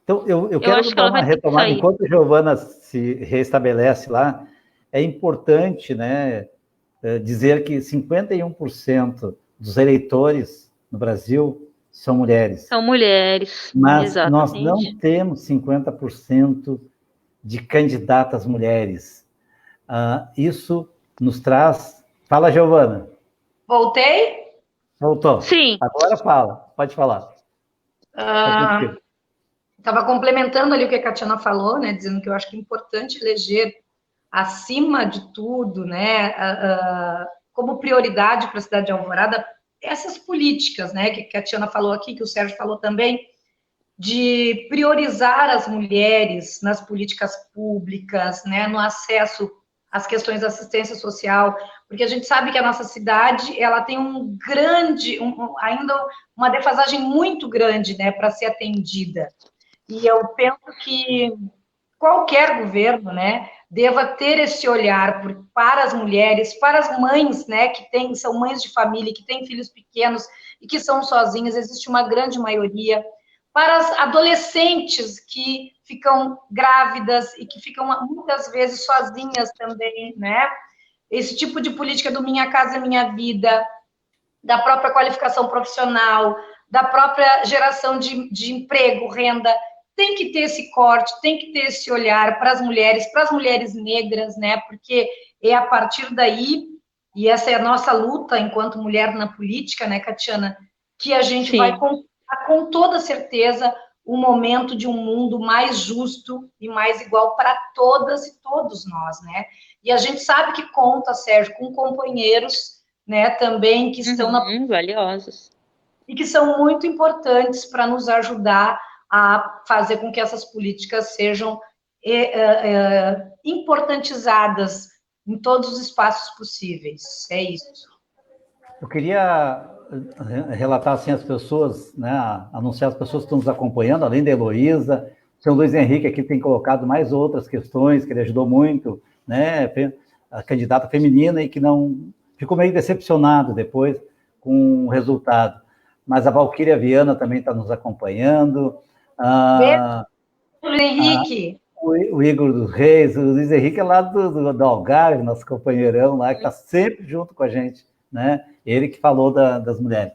Então, eu quero dar uma retomada, enquanto a Giovana se restabelece lá, é importante, né, dizer que 51% dos eleitores no Brasil são mulheres. São mulheres, mas exatamente. Nós não temos 50% de candidatas mulheres. Isso nos traz... Fala, Giovana. Voltei? Voltou. Sim. Agora fala, pode falar. Estava complementando ali o que a Catiana falou, né, dizendo que eu acho que é importante eleger, acima de tudo, né, como prioridade para a cidade de Alvorada, essas políticas, né, que a Catiana falou aqui, que o Sérgio falou também, de priorizar as mulheres nas políticas públicas, né, no acesso às questões da assistência social, porque a gente sabe que a nossa cidade, ela tem ainda uma defasagem muito grande, né, para ser atendida. E eu penso que qualquer governo, né, deva ter esse olhar para as mulheres, para as mães, né, que são mães de família, que têm filhos pequenos e que são sozinhas, existe uma grande maioria, para as adolescentes que ficam grávidas e que ficam muitas vezes sozinhas também, né, esse tipo de política do Minha Casa Minha Vida, da própria qualificação profissional, da própria geração de emprego, renda, tem que ter esse corte, tem que ter esse olhar para as mulheres negras, né? Porque é a partir daí, e essa é a nossa luta enquanto mulher na política, né, Catiana, que a gente vai conquistar com toda certeza o momento de um mundo mais justo e mais igual para todas e todos nós, né? E a gente sabe que conta, Sérgio, com companheiros, né, também que estão valiosos e que são muito importantes para nos ajudar a fazer com que essas políticas sejam importantizadas em todos os espaços possíveis. É isso. Eu queria relatar assim as pessoas, né, anunciar as pessoas que estão nos acompanhando, além da Heloísa, o senhor Luiz Henrique aqui tem colocado mais outras questões, que ele ajudou muito, né, a candidata feminina, e que não ficou meio decepcionado depois com o resultado. Mas a Valquíria Viana também está nos acompanhando. Luiz Henrique. O Igor dos Reis, o Luiz Henrique é lá do Algarve, nosso companheirão lá, que está sempre junto com a gente né? Ele que falou das mulheres.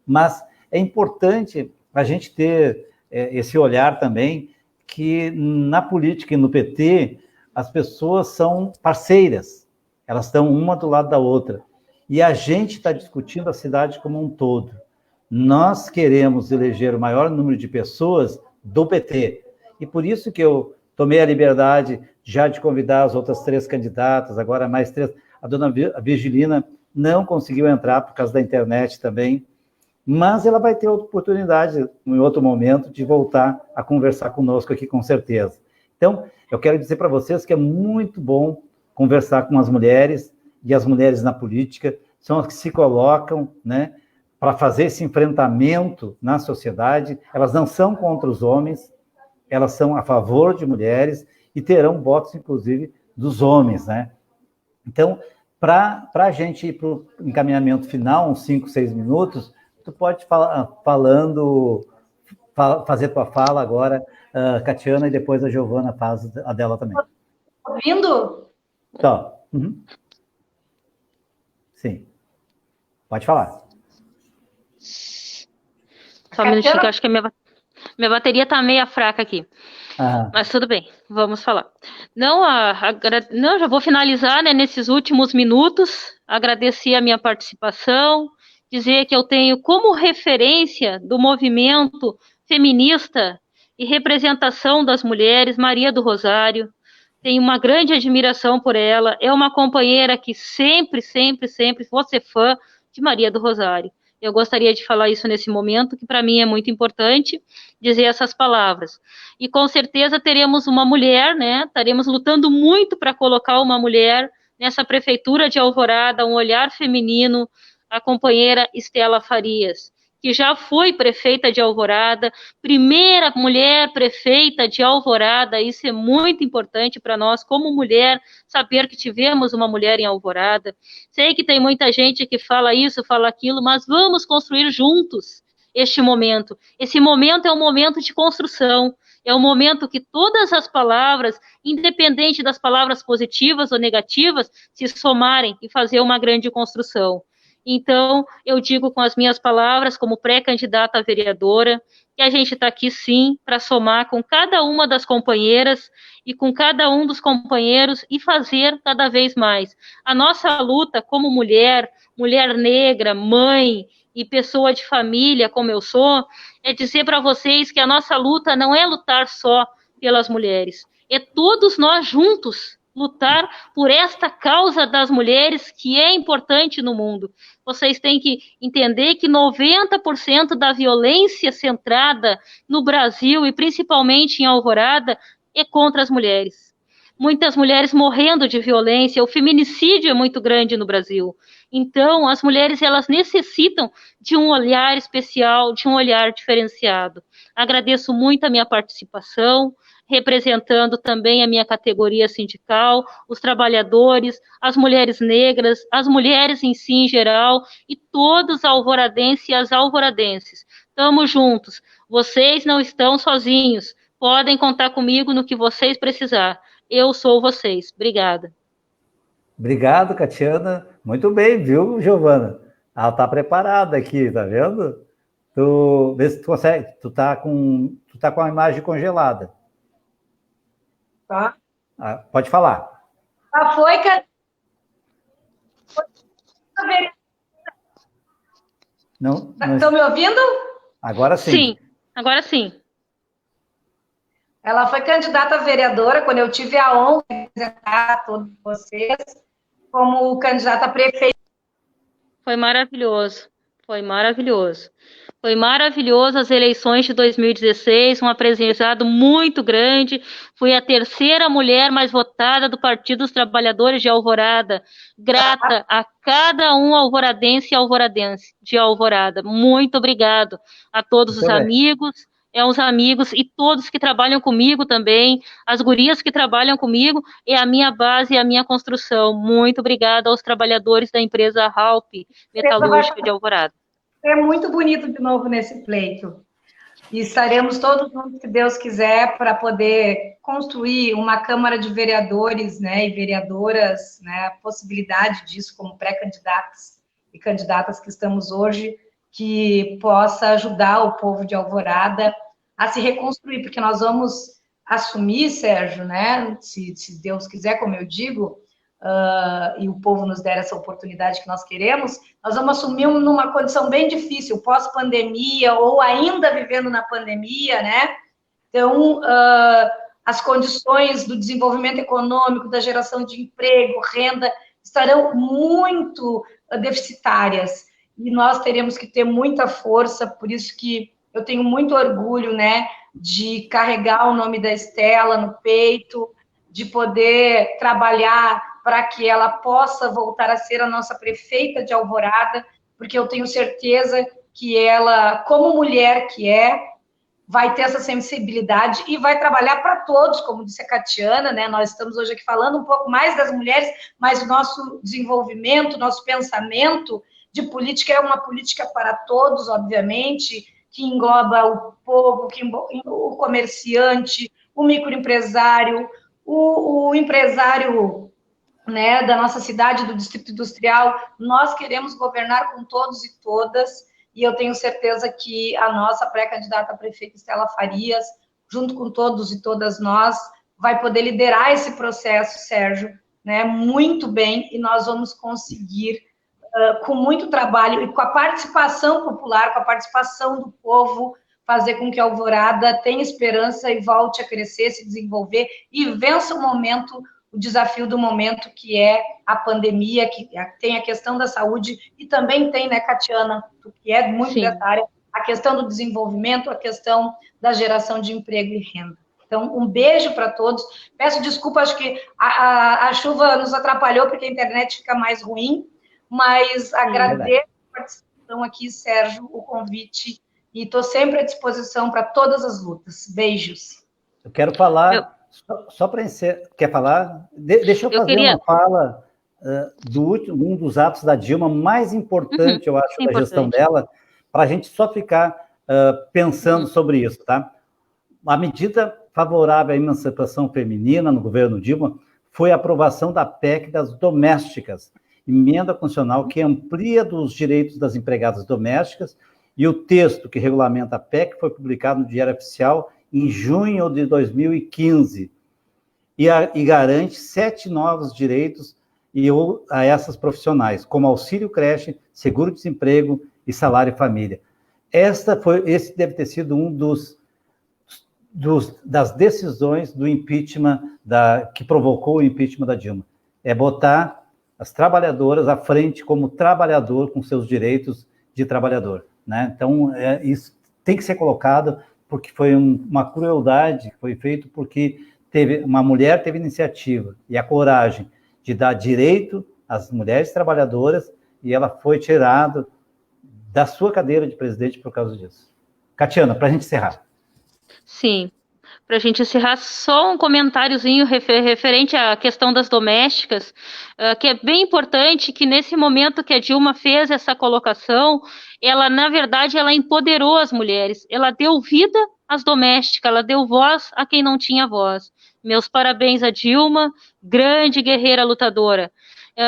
Mas é importante a gente ter esse olhar também que na política e no PT as pessoas são parceiras, elas estão uma do lado da outra. E a gente está discutindo a cidade como um todo. Nós queremos eleger o maior número de pessoas do PT. E por isso que eu tomei a liberdade já de convidar as outras 3 candidatas, agora mais 3. A dona Virgilina não conseguiu entrar por causa da internet também, mas ela vai ter oportunidade, em outro momento, de voltar a conversar conosco aqui, com certeza. Então, eu quero dizer para vocês que é muito bom conversar com as mulheres, e as mulheres na política são as que se colocam, né, para fazer esse enfrentamento na sociedade. Elas não são contra os homens, elas são a favor de mulheres e terão votos, inclusive, dos homens, né? Então, para a gente ir para o encaminhamento final, uns 5, 6 minutos, tu pode fazer tua fala agora, Catiana, e depois a Giovana faz a dela também. Ouvindo? Tá. Uhum. Sim. Pode falar. Só um minutinho, que eu acho que a minha bateria está meio fraca aqui. Mas tudo bem, vamos falar. Não, já vou finalizar, né, nesses últimos minutos, agradecer a minha participação, dizer que eu tenho como referência do movimento feminista e representação das mulheres, Maria do Rosário. Tenho uma grande admiração por ela, é uma companheira que sempre vou ser fã de Maria do Rosário. Eu gostaria de falar isso nesse momento, que para mim é muito importante dizer essas palavras. E com certeza teremos uma mulher, né? Estaremos lutando muito para colocar uma mulher nessa prefeitura de Alvorada, um olhar feminino, a companheira Estela Farias, que já foi prefeita de Alvorada, primeira mulher prefeita de Alvorada. Isso é muito importante para nós, como mulher, saber que tivemos uma mulher em Alvorada. Sei que tem muita gente que fala isso, fala aquilo, mas vamos construir juntos este momento. Esse momento é um momento de construção, é um momento que todas as palavras, independente das palavras positivas ou negativas, se somarem e fazer uma grande construção. Então, eu digo com as minhas palavras, como pré-candidata a vereadora, que a gente está aqui, sim, para somar com cada uma das companheiras e com cada um dos companheiros e fazer cada vez mais. A nossa luta como mulher, mulher negra, mãe e pessoa de família, como eu sou, é dizer para vocês que a nossa luta não é lutar só pelas mulheres, é todos nós juntos lutar por esta causa das mulheres que é importante no mundo. Vocês têm que entender que 90% da violência centrada no Brasil e principalmente em Alvorada é contra as mulheres. Muitas mulheres morrendo de violência, o feminicídio é muito grande no Brasil. Então, as mulheres, elas necessitam de um olhar especial, de um olhar diferenciado. Agradeço muito a minha participação, representando também a minha categoria sindical, os trabalhadores, as mulheres negras, as mulheres em si em geral, e todos os alvoradenses e as alvoradenses. Estamos juntos. Vocês não estão sozinhos. Podem contar comigo no que vocês precisar. Eu sou vocês. Obrigada. Obrigado, Catiana. Muito bem, viu, Giovana? Ela está preparada aqui, tá vendo? Vê se tu consegue. Tu tá com a imagem congelada. Tá. Pode falar. Foi, não estão me ouvindo? Agora sim. Sim, agora sim. Ela foi candidata a vereadora quando eu tive a honra de representar todos vocês como candidata a prefeita. Foi maravilhoso. Foi maravilhoso. Foi maravilhoso as eleições de 2016, um aprendizado muito grande. Fui a terceira mulher mais votada do Partido dos Trabalhadores de Alvorada. Grata a cada um alvoradense e alvoradense de Alvorada. Muito obrigado a todos os amigos, os amigos e todos que trabalham comigo também, as gurias que trabalham comigo, é a minha base e a minha construção. Muito obrigada aos trabalhadores da empresa Halp Metalúrgica de Alvorada. É muito bonito de novo nesse pleito. E estaremos todos juntos, se Deus quiser, para poder construir uma Câmara de Vereadores, né, e vereadoras, né, a possibilidade disso como pré-candidatos. e candidatas que estamos hoje, que possa ajudar o povo de Alvorada a se reconstruir, porque nós vamos assumir, Sérgio, né, se Deus quiser, como eu digo, e o povo nos der essa oportunidade que nós queremos, nós vamos assumir numa condição bem difícil, pós-pandemia, ou ainda vivendo na pandemia, né? Então, as condições do desenvolvimento econômico, da geração de emprego, renda, estarão muito deficitárias, e nós teremos que ter muita força, por isso que eu tenho muito orgulho, né, de carregar o nome da Estela no peito, de poder trabalhar para que ela possa voltar a ser a nossa prefeita de Alvorada, porque eu tenho certeza que ela, como mulher que vai ter essa sensibilidade e vai trabalhar para todos, como disse a Catiana, né? Nós estamos hoje aqui falando um pouco mais das mulheres, mas o nosso desenvolvimento, nosso pensamento de política é uma política para todos, obviamente, que engloba o povo, que engloba o comerciante, o microempresário, o empresário, né, da nossa cidade, do Distrito Industrial. Nós queremos governar com todos e todas, e eu tenho certeza que a nossa pré-candidata a prefeita Estela Farias, junto com todos e todas nós, vai poder liderar esse processo, Sérgio, né, muito bem, e nós vamos conseguir, com muito trabalho e com a participação popular, com a participação do povo, fazer com que a Alvorada tenha esperança e volte a crescer, se desenvolver e vença o desafio do momento, que é a pandemia, que tem a questão da saúde e também tem, né, Catiana, que é muito dessa área, a questão do desenvolvimento, a questão da geração de emprego e renda. Então, um beijo para todos. Peço desculpa, acho que a chuva nos atrapalhou, porque a internet fica mais ruim, mas agradeço a participação aqui, Sérgio, o convite, e estou sempre à disposição para todas as lutas. Beijos. Eu quero falar, só para encerrar, quer falar? Deixa eu fazer uma fala um dos atos da Dilma mais importante, eu acho, da gestão dela, para a gente só ficar pensando sobre isso, tá? A medida favorável à emancipação feminina no governo Dilma foi a aprovação da PEC das domésticas, emenda constitucional que amplia os direitos das empregadas domésticas, e o texto que regulamenta a PEC foi publicado no Diário Oficial em junho de 2015, e garante 7 novos direitos a essas profissionais, como auxílio creche, seguro-desemprego e salário família. Esse deve ter sido um das decisões do impeachment, que provocou o impeachment da Dilma. É botar as trabalhadoras à frente como trabalhador com seus direitos de trabalhador, né? Então, isso tem que ser colocado, porque foi uma crueldade que foi feito, porque uma mulher teve iniciativa e a coragem de dar direito às mulheres trabalhadoras, e ela foi tirada da sua cadeira de presidente por causa disso. Catiana, para a gente encerrar. Sim. Para a gente encerrar, só um comentáriozinho referente à questão das domésticas, que é bem importante, que nesse momento que a Dilma fez essa colocação, ela, na verdade, ela empoderou as mulheres, ela deu vida às domésticas, ela deu voz a quem não tinha voz. Meus parabéns a Dilma, grande guerreira lutadora.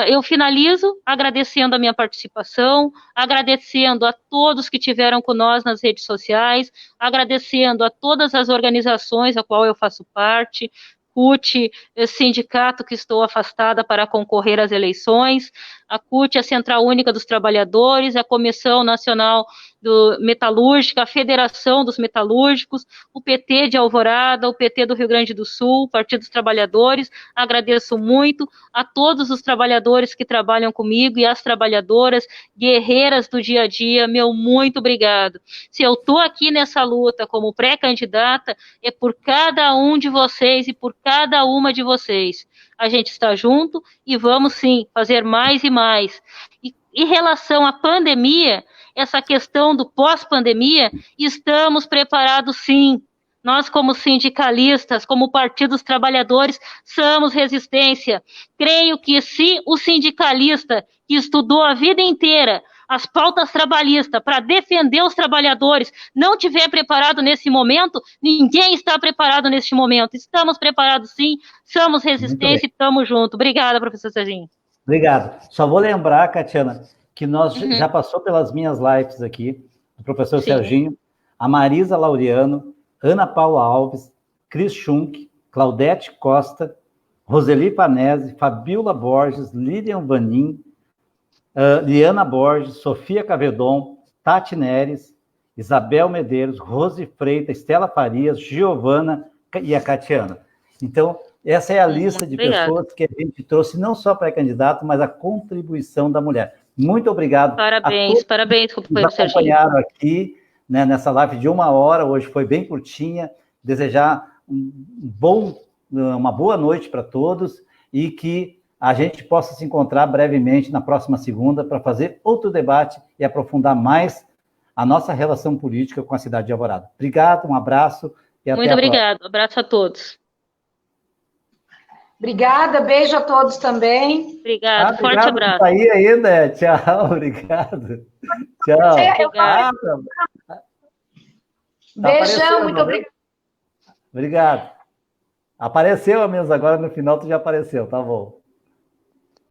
Eu finalizo agradecendo a minha participação, agradecendo a todos que tiveram com nós nas redes sociais, agradecendo a todas as organizações a qual eu faço parte, CUT, sindicato que estou afastada para concorrer às eleições, a CUT, a Central Única dos Trabalhadores, a Comissão Nacional Metalúrgica, a Federação dos Metalúrgicos, o PT de Alvorada, o PT do Rio Grande do Sul, Partido dos Trabalhadores. Agradeço muito a todos os trabalhadores que trabalham comigo e as trabalhadoras, guerreiras do dia a dia, meu muito obrigado. Se eu estou aqui nessa luta como pré-candidata, é por cada um de vocês e por cada uma de vocês. A gente está junto e vamos sim fazer mais e mais. E em relação à pandemia, essa questão do pós-pandemia, estamos preparados sim. Nós, como sindicalistas, como Partido dos Trabalhadores, somos resistência. Creio que se o sindicalista que estudou a vida inteira as pautas trabalhistas para defender os trabalhadores não tiver preparado nesse momento, ninguém está preparado neste momento. Estamos preparados sim, somos resistência e estamos juntos. Obrigada, professor Serginho. Obrigado. Só vou lembrar, Catiana, que já passou pelas minhas lives aqui, o professor Sim. Serginho, a Marisa Laureano, Ana Paula Alves, Cris Schunk, Claudete Costa, Roseli Panese, Fabiola Borges, Lilian Vanin, Liana Borges, Sofia Cavedon, Tati Neres, Isabel Medeiros, Rose Freitas, Estela Farias, Giovana e a Catiana. Então, essa é a lista de pessoas que a gente trouxe, não só pré-candidato, mas a contribuição da mulher. Muito obrigado. Parabéns, companheiro Que nos acompanharam aqui, né, nessa live de 1 hora, hoje foi bem curtinha. Desejar uma boa noite para todos e que a gente possa se encontrar brevemente na próxima segunda para fazer outro debate e aprofundar mais a nossa relação política com a cidade de Alvorada. Obrigado, um abraço e até a próxima. Muito obrigado, abraço a todos. Obrigada, beijo a todos também. Obrigado, forte abraço. Tá aí ainda, tchau, obrigado. Tchau. Beijão, muito obrigado. Obrigado. Apareceu, menos agora no final tu já apareceu, tá bom.